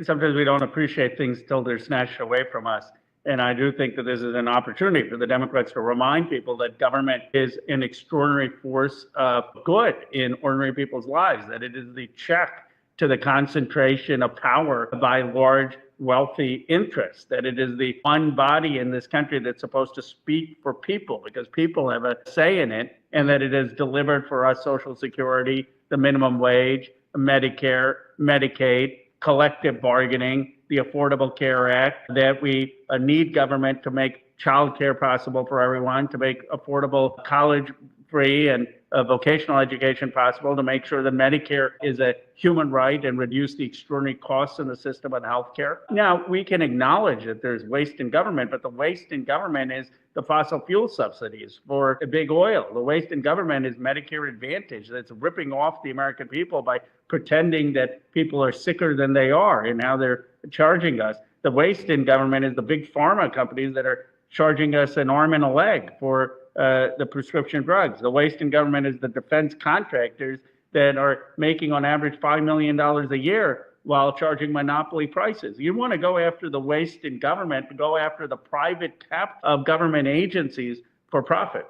Sometimes we don't appreciate things till they're snatched away from us. And I do think that this is an opportunity for the Democrats to remind people that government is an extraordinary force of good in ordinary people's lives, that it is the check to the concentration of power by large, wealthy interests, that it is the one body in this country that's supposed to speak for people because people have a say in it, and that it has delivered for us Social Security, the minimum wage, Medicare, Medicaid, collective bargaining, the Affordable Care Act, that we need government to make childcare possible for everyone, to make affordable college free and vocational education possible, to make sure that Medicare is a human right and reduce the extraordinary costs in the system of healthcare. Now, we can acknowledge that there's waste in government, but the waste in government is the fossil fuel subsidies for big oil. The waste in government is Medicare Advantage that's ripping off the American people by pretending that people are sicker than they are and how they're charging us. The waste in government is the big pharma companies that are charging us an arm and a leg for the prescription drugs. The waste in government is the defense contractors that are making on average $5 million a year while charging monopoly prices. You want to go after the waste in government, go after the private cap of government agencies for profit.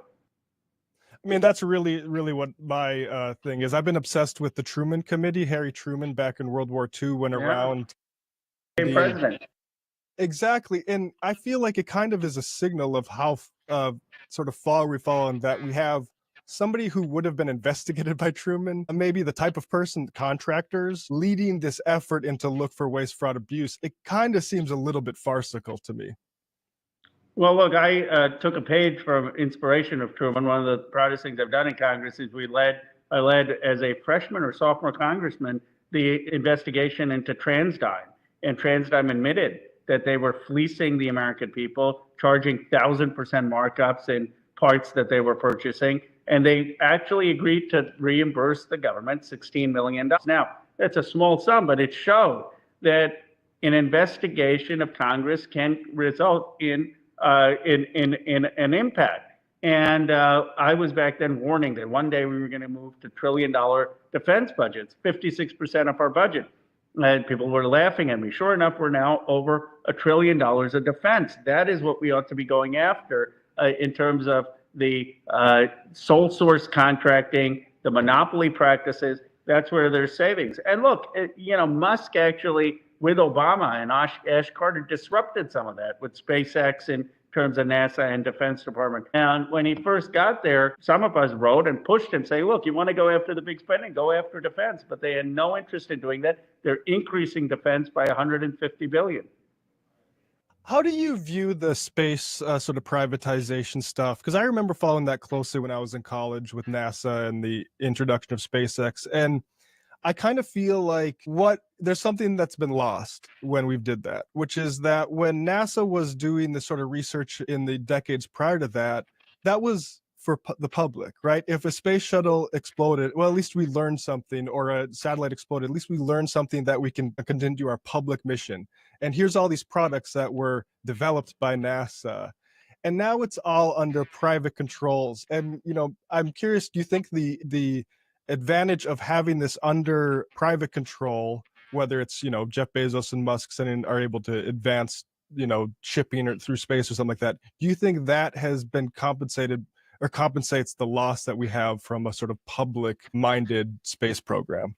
I mean, that's really what my thing is. I've been obsessed with the Truman Committee. Harry Truman back in World War II went around. President. Exactly. And I feel like it kind of is a signal of how sort of far we've fallen, that we have somebody who would have been investigated by Truman, maybe the type of person, contractors, leading this effort into look for waste, fraud, abuse. It kind of seems a little bit farcical to me. Well, look, I took a page from inspiration of Truman. One of the proudest things I've done in Congress is I led as a freshman or sophomore congressman the investigation into TransDigm, and TransDigm admitted that they were fleecing the American people, charging 1,000% markups in parts that they were purchasing, and they actually agreed to reimburse the government $16 million. Now, that's a small sum, but it showed that an investigation of Congress can result in an impact. And I was back then warning that one day we were going to move to trillion-dollar defense budgets, 56% of our budget. And people were laughing at me. Sure enough, we're now over $1 trillion of defense. That is what we ought to be going after in terms of the sole source contracting, the monopoly practices. That's where there's savings. And look, Musk actually, with Obama and Ash Carter, disrupted some of that with SpaceX in terms of NASA and Defense Department. And when he first got there, some of us wrote and pushed him, saying, look, you want to go after the big spending, go after defense. But they had no interest in doing that. They're increasing defense by $150 billion. How do you view the space sort of privatization stuff? Because I remember following that closely when I was in college with NASA and the introduction of SpaceX. And I kind of feel like there's something that's been lost when we did that, which is that when NASA was doing the sort of research in the decades prior to that, that was for the public, right? If a space shuttle exploded, well, at least we learned something, or a satellite exploded, at least we learned something that we can continue our public mission. And here's all these products that were developed by NASA. And now it's all under private controls. And, I'm curious, do you think the advantage of having this under private control, whether it's, Jeff Bezos and Musk are able to advance, shipping or through space or something like that, do you think that has been compensated or compensates the loss that we have from a sort of public-minded space program?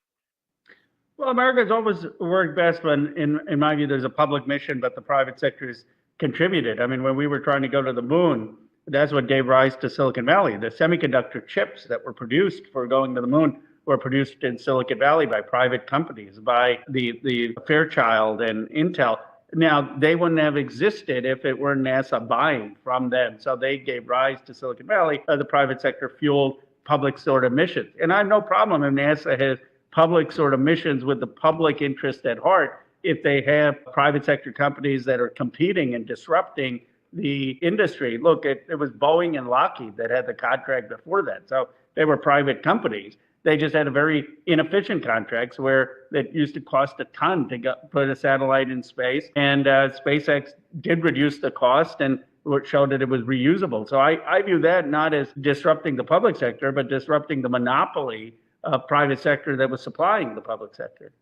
Well, America's always worked best when, in my view, there's a public mission, but the private sector has contributed. I mean, when we were trying to go to the moon, that's what gave rise to Silicon Valley. The semiconductor chips that were produced for going to the moon were produced in Silicon Valley by private companies, by the Fairchild and Intel. Now, they wouldn't have existed if it weren't NASA buying from them. So they gave rise to Silicon Valley. The private sector fueled public sort of missions. And I have no problem if NASA has public sort of missions with the public interest at heart if they have private sector companies that are competing and disrupting the industry. Look, it was Boeing and Lockheed that had the contract before that. So they were private companies. They just had a very inefficient contracts where it used to cost a ton to put a satellite in space. And SpaceX did reduce the cost and showed that it was reusable. So I view that not as disrupting the public sector, but disrupting the monopoly of private sector that was supplying the public sector.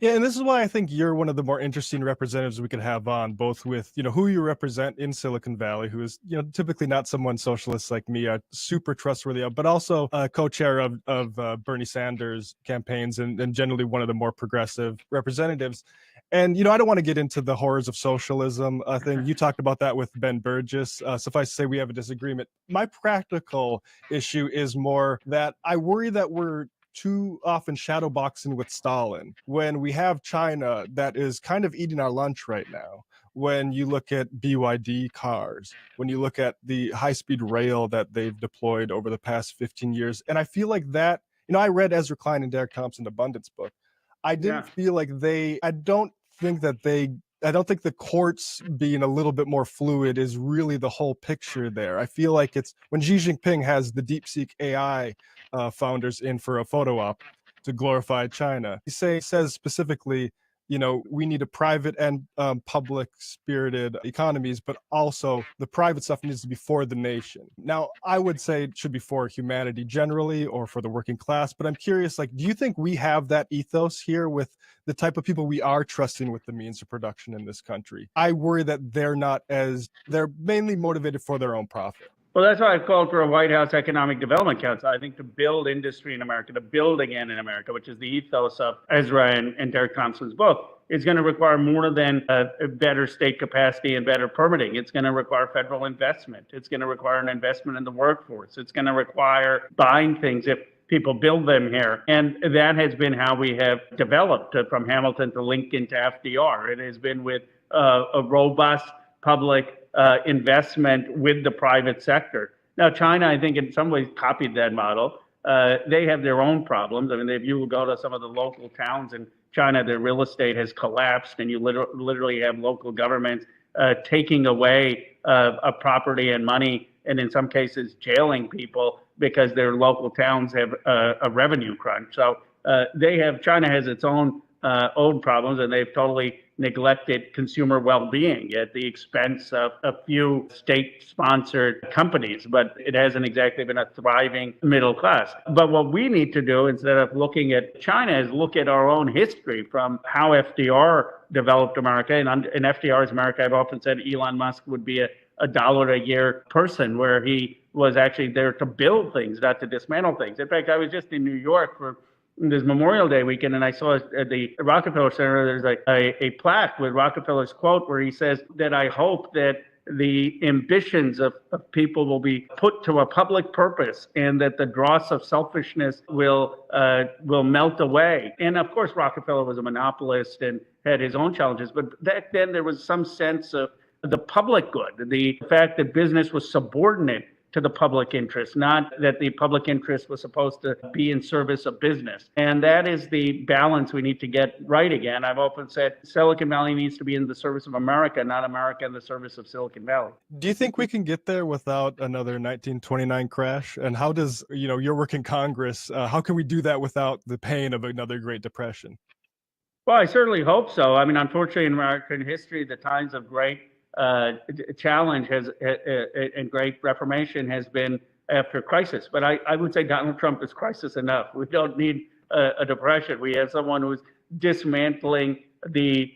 Yeah, and this is why I think you're one of the more interesting representatives we could have on, both with, who you represent in Silicon Valley, who is, typically not someone socialist like me, super trustworthy, but also co-chair of Bernie Sanders campaigns and generally one of the more progressive representatives. And, I don't want to get into the horrors of socialism thing. You talked about that with Ben Burgess. Suffice to say, we have a disagreement. My practical issue is more that I worry that we're too often shadowboxing with Stalin when we have China that is kind of eating our lunch right now. When you look at BYD cars, when you look at the high-speed rail that they've deployed over the past 15 years. And I feel like that, I read Ezra Klein and Derek Thompson's Abundance book. I didn't feel like I don't think the courts being a little bit more fluid is really the whole picture there. I feel like it's when Xi Jinping has the DeepSeek AI founders in for a photo op to glorify China. He says specifically, we need a private and public spirited economies, but also the private stuff needs to be for the nation. Now, I would say it should be for humanity generally or for the working class, but I'm curious, do you think we have that ethos here with the type of people we are trusting with the means of production in this country? I worry that they're mainly motivated for their own profit. Well, that's why I've called for a White House Economic Development Council. I think to build industry in America, to build again in America, which is the ethos of Ezra and Derek Thompson's book, is going to require more than a better state capacity and better permitting. It's going to require federal investment. It's going to require an investment in the workforce. It's going to require buying things if people build them here. And that has been how we have developed from Hamilton to Lincoln to FDR. It has been with a robust public investment with the private sector. Now, China, I think, in some ways copied that model, they have their own problems. I mean, if you go to some of the local towns in China, their real estate has collapsed, and you literally have local governments taking away property and money, and in some cases jailing people because their local towns have a revenue crunch. So China has its own problems, and they've totally neglected consumer well-being at the expense of a few state-sponsored companies, but it hasn't exactly been a thriving middle class. But what we need to do, instead of looking at China, is look at our own history from how FDR developed America. And in FDR's America, I've often said Elon Musk would be a $1 a year person, where he was actually there to build things, not to dismantle things. In fact, I was just in New York for this Memorial Day weekend, and I saw at the Rockefeller Center, there's a plaque with Rockefeller's quote where he says that I hope that the ambitions of people will be put to a public purpose, and that the dross of selfishness will melt away. And of course, Rockefeller was a monopolist and had his own challenges, but back then there was some sense of the public good, the fact that business was subordinate to the public interest, not that the public interest was supposed to be in service of business. And that is the balance we need to get right again. I've often said Silicon Valley needs to be in the service of America, not America in the service of Silicon Valley. Do you think we can get there without another 1929 crash? And how does, your work in Congress, how can we do that without the pain of another Great Depression? Well, I certainly hope so. I mean, unfortunately, in American history, the times of great challenge and great reformation has been after crisis. But I would say Donald Trump is crisis enough. We don't need a depression. We have someone who's dismantling the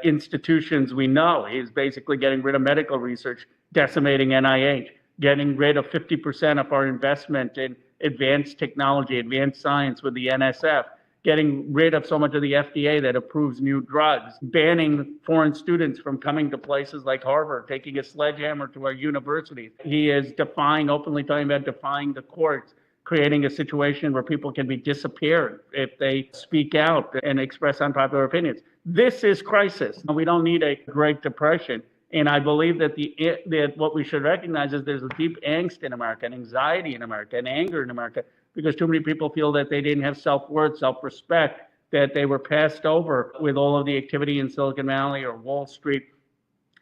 institutions we know. He's basically getting rid of medical research, decimating NIH, getting rid of 50% of our investment in advanced technology, advanced science with the NSF, getting rid of so much of the FDA that approves new drugs, banning foreign students from coming to places like Harvard, taking a sledgehammer to our universities. He is openly talking about defying the courts, creating a situation where people can be disappeared if they speak out and express unpopular opinions. This is crisis. We don't need a Great Depression. And I believe that that what we should recognize is there's a deep angst in America, and anxiety in America, and anger in America, because too many people feel that they didn't have self-worth, self-respect, that they were passed over with all of the activity in Silicon Valley or Wall Street.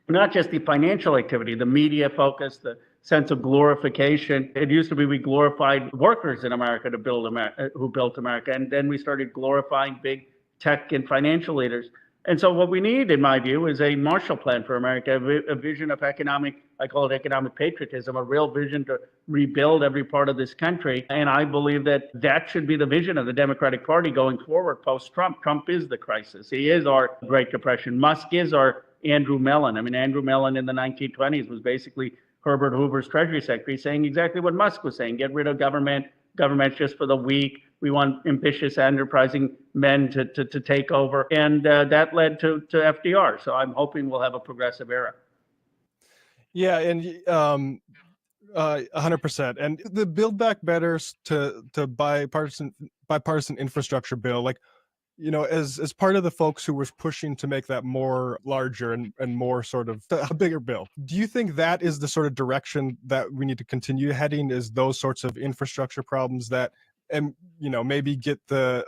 Not just the financial activity, the media focus, the sense of glorification. It used to be we glorified workers in America who built America, and then we started glorifying big tech and financial leaders. And so what we need, in my view, is a Marshall Plan for America, a vision of I call it economic patriotism, a real vision to rebuild every part of this country. And I believe that should be the vision of the Democratic Party going forward post-Trump. Trump is the crisis. He is our Great Depression. Musk is our Andrew Mellon. I mean, Andrew Mellon in the 1920s was basically Herbert Hoover's Treasury Secretary, saying exactly what Musk was saying: get rid of government just for the weak. We want ambitious, enterprising men to take over. And that led to FDR. So I'm hoping we'll have a progressive era. Yeah, and 100%. And the Build Back Better to bipartisan infrastructure bill, as part of the folks who was pushing to make that more larger and more sort of a bigger bill, do you think that is the sort of direction that we need to continue heading, is those sorts of infrastructure problems that, and maybe get the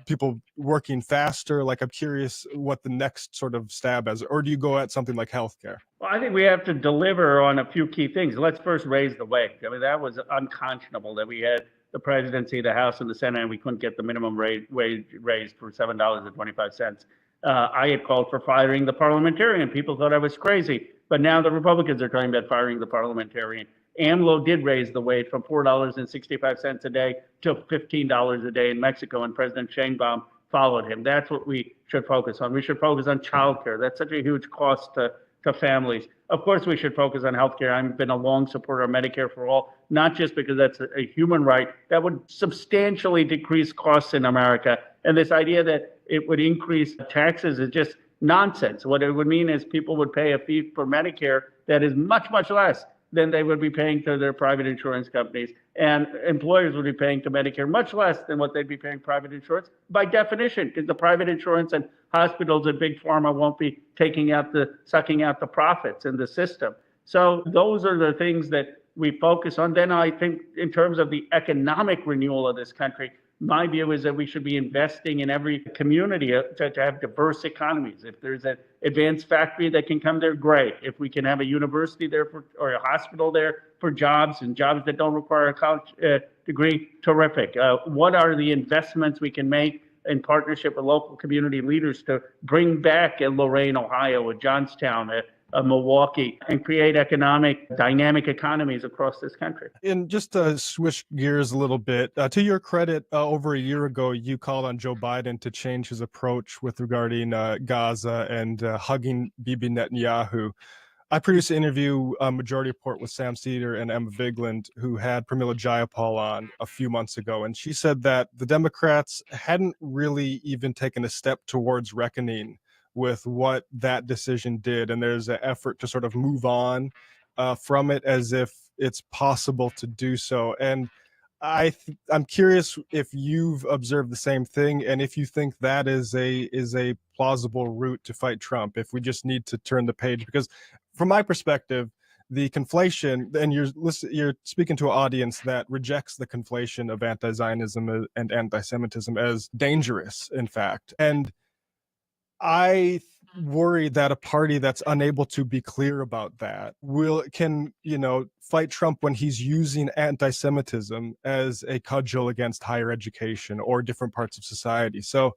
people working faster? I'm curious what the next sort of stab is, or do you go at something like healthcare? Well, I think we have to deliver on a few key things. Let's first raise the wage. I mean, that was unconscionable that we had the presidency, the House, and the Senate, and we couldn't get the minimum wage raised for $7.25. I had called for firing the parliamentarian. People thought I was crazy, but now the Republicans are talking about firing the parliamentarian. AMLO did raise the wage from $4.65 a day to $15 a day in Mexico, and President Sheinbaum followed him. That's what we should focus on. We should focus on childcare. That's such a huge cost to families. Of course, we should focus on healthcare. I've been a long supporter of Medicare for all, not just because that's a human right. That would substantially decrease costs in America. And this idea that it would increase taxes is just nonsense. What it would mean is people would pay a fee for Medicare that is much, much less than they would be paying to their private insurance companies. And employers would be paying to Medicare much less than what they'd be paying private insurance by definition, because the private insurance and hospitals and big pharma won't be sucking out the profits in the system. So those are the things that we focus on. Then I think in terms of the economic renewal of this country, my view is that we should be investing in every community to have diverse economies. If there's an advanced factory that can come there, great. If we can have a university there or a hospital there for jobs and jobs that don't require a college degree, terrific. What are the investments we can make in partnership with local community leaders to bring back a Lorain, Ohio, a Johnstown, a Milwaukee, and create dynamic economies across this country? And just to switch gears a little bit, to your credit, over a year ago, you called on Joe Biden to change his approach with regarding Gaza and hugging Bibi Netanyahu. I produced an interview, Majority Report, with Sam Seder and Emma Vigland, who had Pramila Jayapal on a few months ago. And she said that the Democrats hadn't really even taken a step towards reckoning with what that decision did. And there's an effort to sort of move on from it as if it's possible to do so. And I'm curious if you've observed the same thing, and if you think that is a plausible route to fight Trump, if we just need to turn the page. Because from my perspective, the conflation, and you're speaking to an audience that rejects the conflation of anti-Zionism and anti-Semitism as dangerous, in fact. And I worry that a party that's unable to be clear about that can fight Trump when he's using anti-Semitism as a cudgel against higher education or different parts of society. So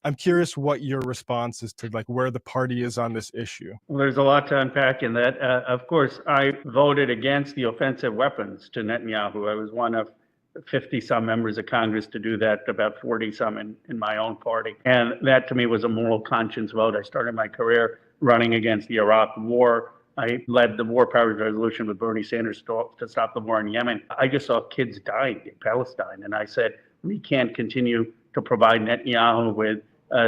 I'm curious what your response is to where the party is on this issue. Well, there's a lot to unpack in that. Of course, I voted against the offensive weapons to Netanyahu. I was one of 50-some members of Congress to do that, about 40-some in my own party. And that, to me, was a moral conscience vote. I started my career running against the Iraq War. I led the War Powers Resolution with Bernie Sanders to stop the war in Yemen. I just saw kids dying in Palestine, and I said, we can't continue to provide Netanyahu with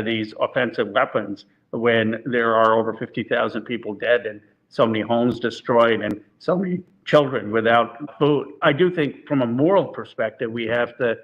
these offensive weapons when there are over 50,000 people dead and so many homes destroyed and so many children without food. I do think from a moral perspective, we have to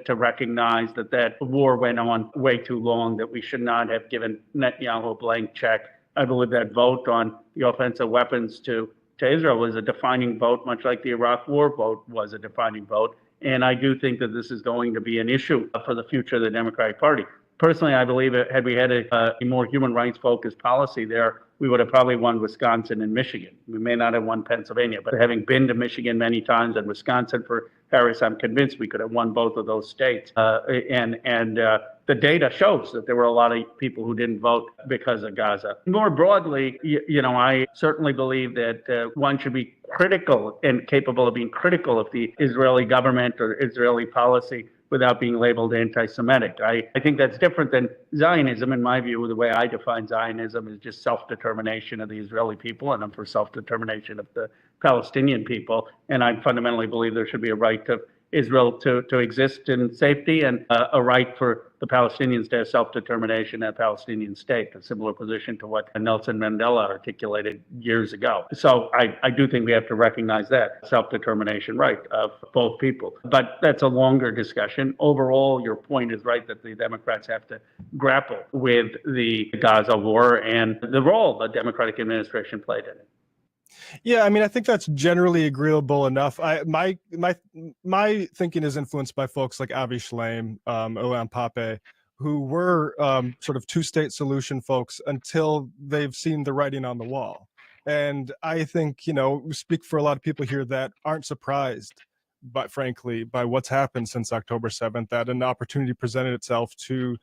recognize that war went on way too long, that we should not have given Netanyahu a blank check. I believe that vote on the offensive weapons to Israel was a defining vote, much like the Iraq War vote was a defining vote. And I do think that this is going to be an issue for the future of the Democratic Party. Personally, I believe had we had a more human rights focused policy there, we would have probably won Wisconsin and Michigan. We may not have won Pennsylvania, but having been to Michigan many times and Wisconsin for Harris, I'm convinced we could have won both of those states. The data shows that there were a lot of people who didn't vote because of Gaza. More broadly, I certainly believe that one should be critical and capable of being critical of the Israeli government or Israeli policy without being labeled anti-Semitic. I think that's different than Zionism. In my view, the way I define Zionism is just self-determination of the Israeli people, and I'm for self-determination of the Palestinian people. And I fundamentally believe there should be a right to Israel to exist in safety and a right for the Palestinians to have self-determination and a Palestinian state, a similar position to what Nelson Mandela articulated years ago. So I do think we have to recognize that self-determination right of both people. But that's a longer discussion. Overall, your point is right that the Democrats have to grapple with the Gaza war and the role the Democratic administration played in it. Yeah, I mean, I think that's generally agreeable enough. My thinking is influenced by folks like Avi Shlaim, Ilan Pape, who were sort of two-state solution folks until they've seen the writing on the wall. And I think, we speak for a lot of people here that aren't surprised, but frankly, by what's happened since October 7th, that an opportunity presented itself to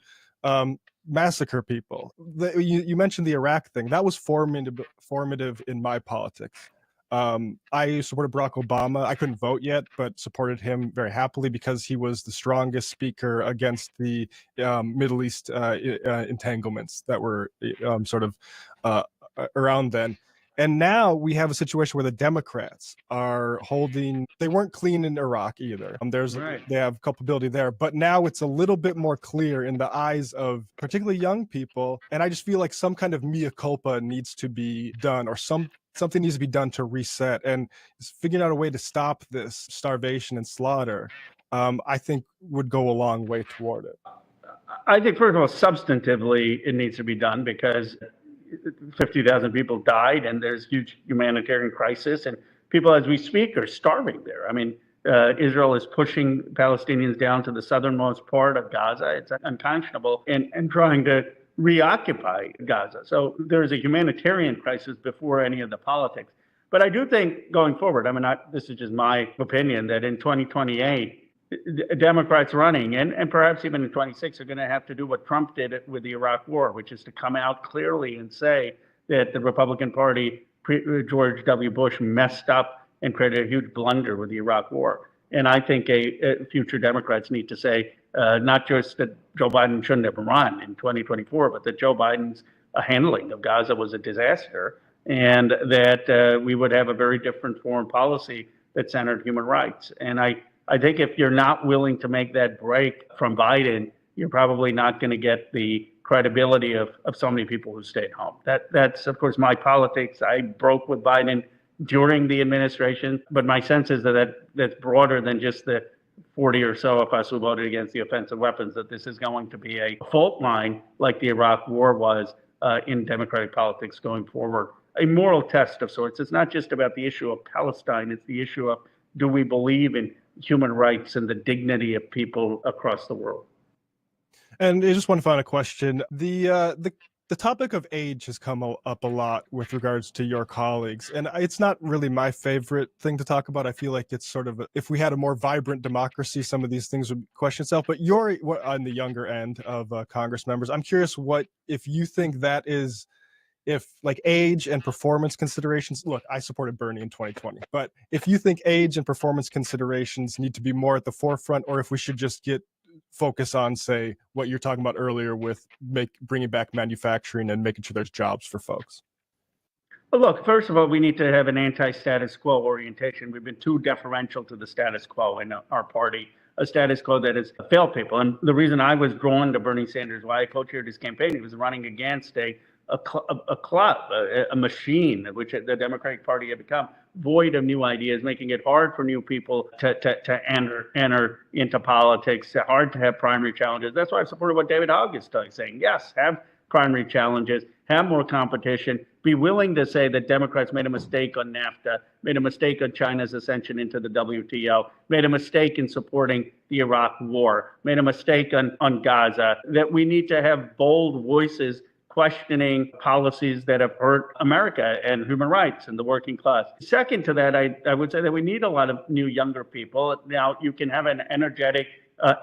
massacre people. You mentioned the Iraq thing. That was formative in my politics. I supported Barack Obama. I couldn't vote yet, but supported him very happily because he was the strongest speaker against the Middle East entanglements that were around then. And now we have a situation where the Democrats are they weren't clean in Iraq either. They have culpability there, but now it's a little bit more clear in the eyes of particularly young people. And I just feel like some kind of mea culpa needs to be done, or something needs to be done to reset, and figuring out a way to stop this starvation and slaughter, I think would go a long way toward it. I think, first of all, substantively, it needs to be done because 50,000 people died and there's huge humanitarian crisis and people as we speak are starving there. I mean, Israel is pushing Palestinians down to the southernmost part of Gaza. It's unconscionable, and trying to reoccupy Gaza. So there's a humanitarian crisis before any of the politics. But I do think going forward, I mean, this is just my opinion, that in 2028, Democrats running, and perhaps even in 26, are going to have to do what Trump did with the Iraq War, which is to come out clearly and say that the Republican Party, George W. Bush, messed up and created a huge blunder with the Iraq War. And I think future Democrats need to say not just that Joe Biden shouldn't have run in 2024, but that Joe Biden's handling of Gaza was a disaster, and that we would have a very different foreign policy that centered human rights. And I think if you're not willing to make that break from Biden, you're probably not going to get the credibility of so many people who stayed home. That's, of course, my politics. I broke with Biden during the administration, but my sense is that's broader than just the 40 or so of us who voted against the offensive weapons, that this is going to be a fault line like the Iraq War was in Democratic politics going forward. A moral test of sorts. It's not just about the issue of Palestine. It's the issue of, do we believe in human rights and the dignity of people across the world? And just one final question. The topic of age has come up a lot with regards to your colleagues, and it's not really my favorite thing to talk about. I feel like it's sort of, if we had a more vibrant democracy, some of these things would question itself, but you're on the younger end of Congress members. I'm curious if you think that is, if like age and performance considerations, look, I supported Bernie in 2020, but if you think age and performance considerations need to be more at the forefront, or if we should just focus on, say, what you're talking about earlier with bringing back manufacturing and making sure there's jobs for folks. Well, look, first of all, we need to have an anti-status quo orientation. We've been too deferential to the status quo in our party, a status quo that has failed people. And the reason I was drawn to Bernie Sanders, why I co-chaired his campaign, he was running against a club, a machine, which the Democratic Party had become, void of new ideas, making it hard for new people to enter into politics, hard to have primary challenges. That's why I supported what David Hogg is saying. Yes, have primary challenges, have more competition, be willing to say that Democrats made a mistake on NAFTA, made a mistake on China's ascension into the WTO, made a mistake in supporting the Iraq War, made a mistake on Gaza, that we need to have bold voices questioning policies that have hurt America and human rights and the working class. Second to that, I would say that we need a lot of new younger people. Now, you can have an energetic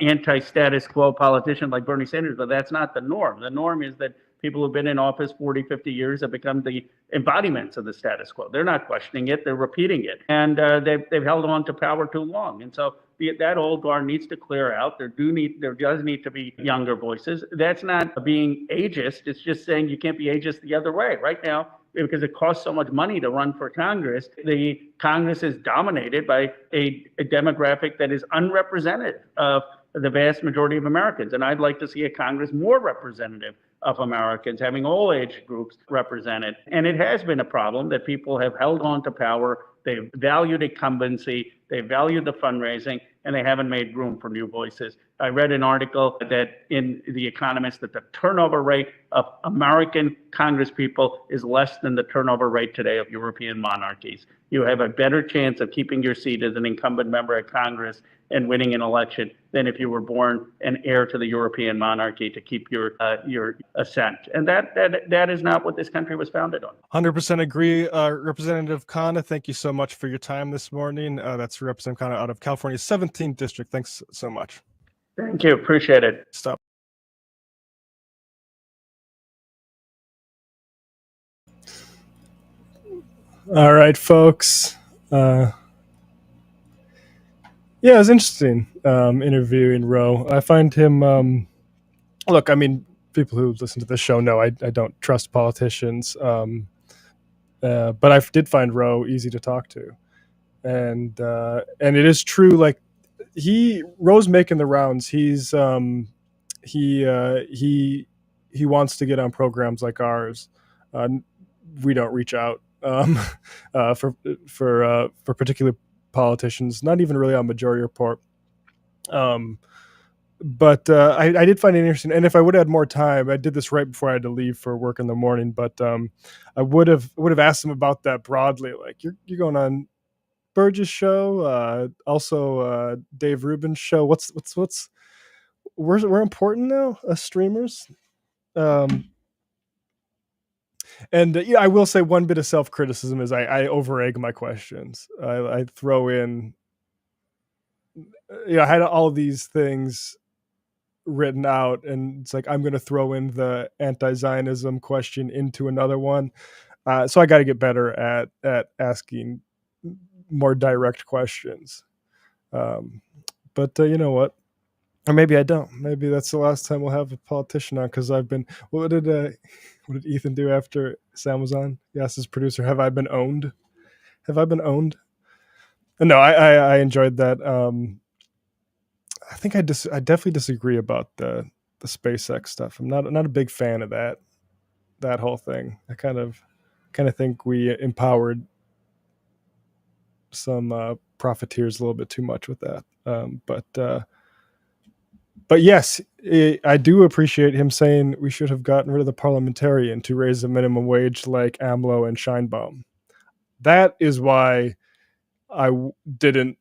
anti-status quo politician like Bernie Sanders, but that's not the norm. The norm is that people who've been in office 40, 50 years have become the embodiments of the status quo. They're not questioning it, they're repeating it. And they've held on to power too long. And so that old guard needs to clear out. There does need to be younger voices. That's not being ageist. It's just saying you can't be ageist the other way. Right now, because it costs so much money to run for Congress, the Congress is dominated by a demographic that is unrepresentative of the vast majority of Americans. And I'd like to see a Congress more representative of Americans, having all age groups represented. And it has been a problem that people have held on to power. They've valued incumbency, they valued the fundraising, and they haven't made room for new voices. I read an article that in The Economist that the turnover rate of American congresspeople is less than the turnover rate today of European monarchies. You have a better chance of keeping your seat as an incumbent member of Congress and winning an election than if you were born an heir to the European monarchy to keep your assent. And that is not what this country was founded on. 100% agree. Representative Khanna, thank you so much for your time this morning. That's Representative Khanna out of California's 17th District. Thanks so much. Thank you. Appreciate it. Stop. All right, folks. Yeah, it was interesting interviewing Ro. I find him, look, I mean, people who listen to this show know I don't trust politicians, but I did find Ro easy to talk to. And it is true, like, Ro's making the rounds. He wants to get on programs like ours. We don't reach out for particular politicians, not even really on Majority Report. But I did find it interesting. And if I would have had more time, I did this right before I had to leave for work in the morning, but I would have asked him about that broadly. Like, you're going on Burgess show, also Dave Rubin's show. What's we're important now as streamers. And yeah, I will say one bit of self-criticism is I over-egg my questions. I throw in, I had all these things written out, and it's like I'm going to throw in the anti-Zionism question into another one. So I got to get better at asking more direct questions. But you know what? Or maybe I don't. Maybe that's the last time we'll have a politician on, because I've been. What did Ethan do after Sam was on? He asked his producer, "Have I been owned? Have I been owned?" No, I enjoyed that. I think I definitely disagree about the SpaceX stuff. I'm not a big fan of that whole thing. I kind of think we empowered some profiteers a little bit too much with that. But yes, I do appreciate him saying we should have gotten rid of the parliamentarian to raise the minimum wage like AMLO and Scheinbaum. That is why I didn't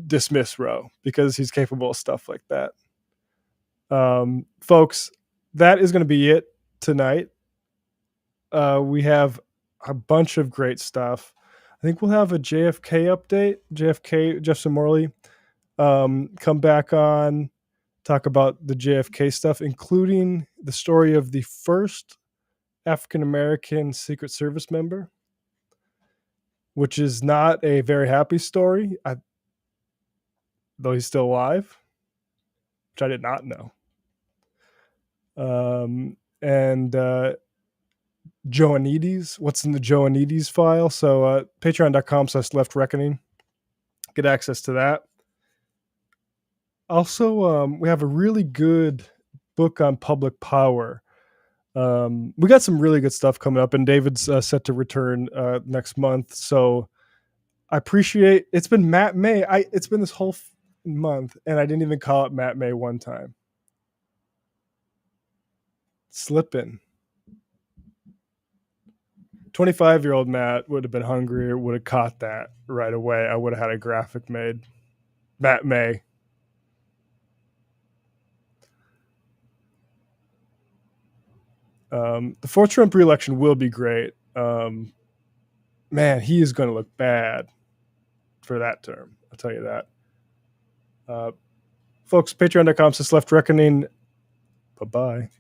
dismiss Ro, because he's capable of stuff like that. Folks, that is going to be it tonight. We have a bunch of great stuff. I think we'll have a JFK update. JFK, Jeff Morley, come back on, talk about the JFK stuff, including the story of the first African-American Secret Service member, which is not a very happy story, though he's still alive, which I did not know. And Joannides, what's in the Joannides file? So patreon.com/leftreckoning. Get access to that. Also, we have a really good book on public power. We got some really good stuff coming up, and David's set to return next month. So I appreciate it's been Matt May. It's been this whole month, and I didn't even call it Matt May one time. Slipping. 25-year-old Matt would have been hungry, or would have caught that right away. I would have had a graphic made. Matt May. The fourth Trump re-election will be great. Man, he is going to look bad for that term. I'll tell you that. Folks, patreon.com/leftreckoning. Bye-bye.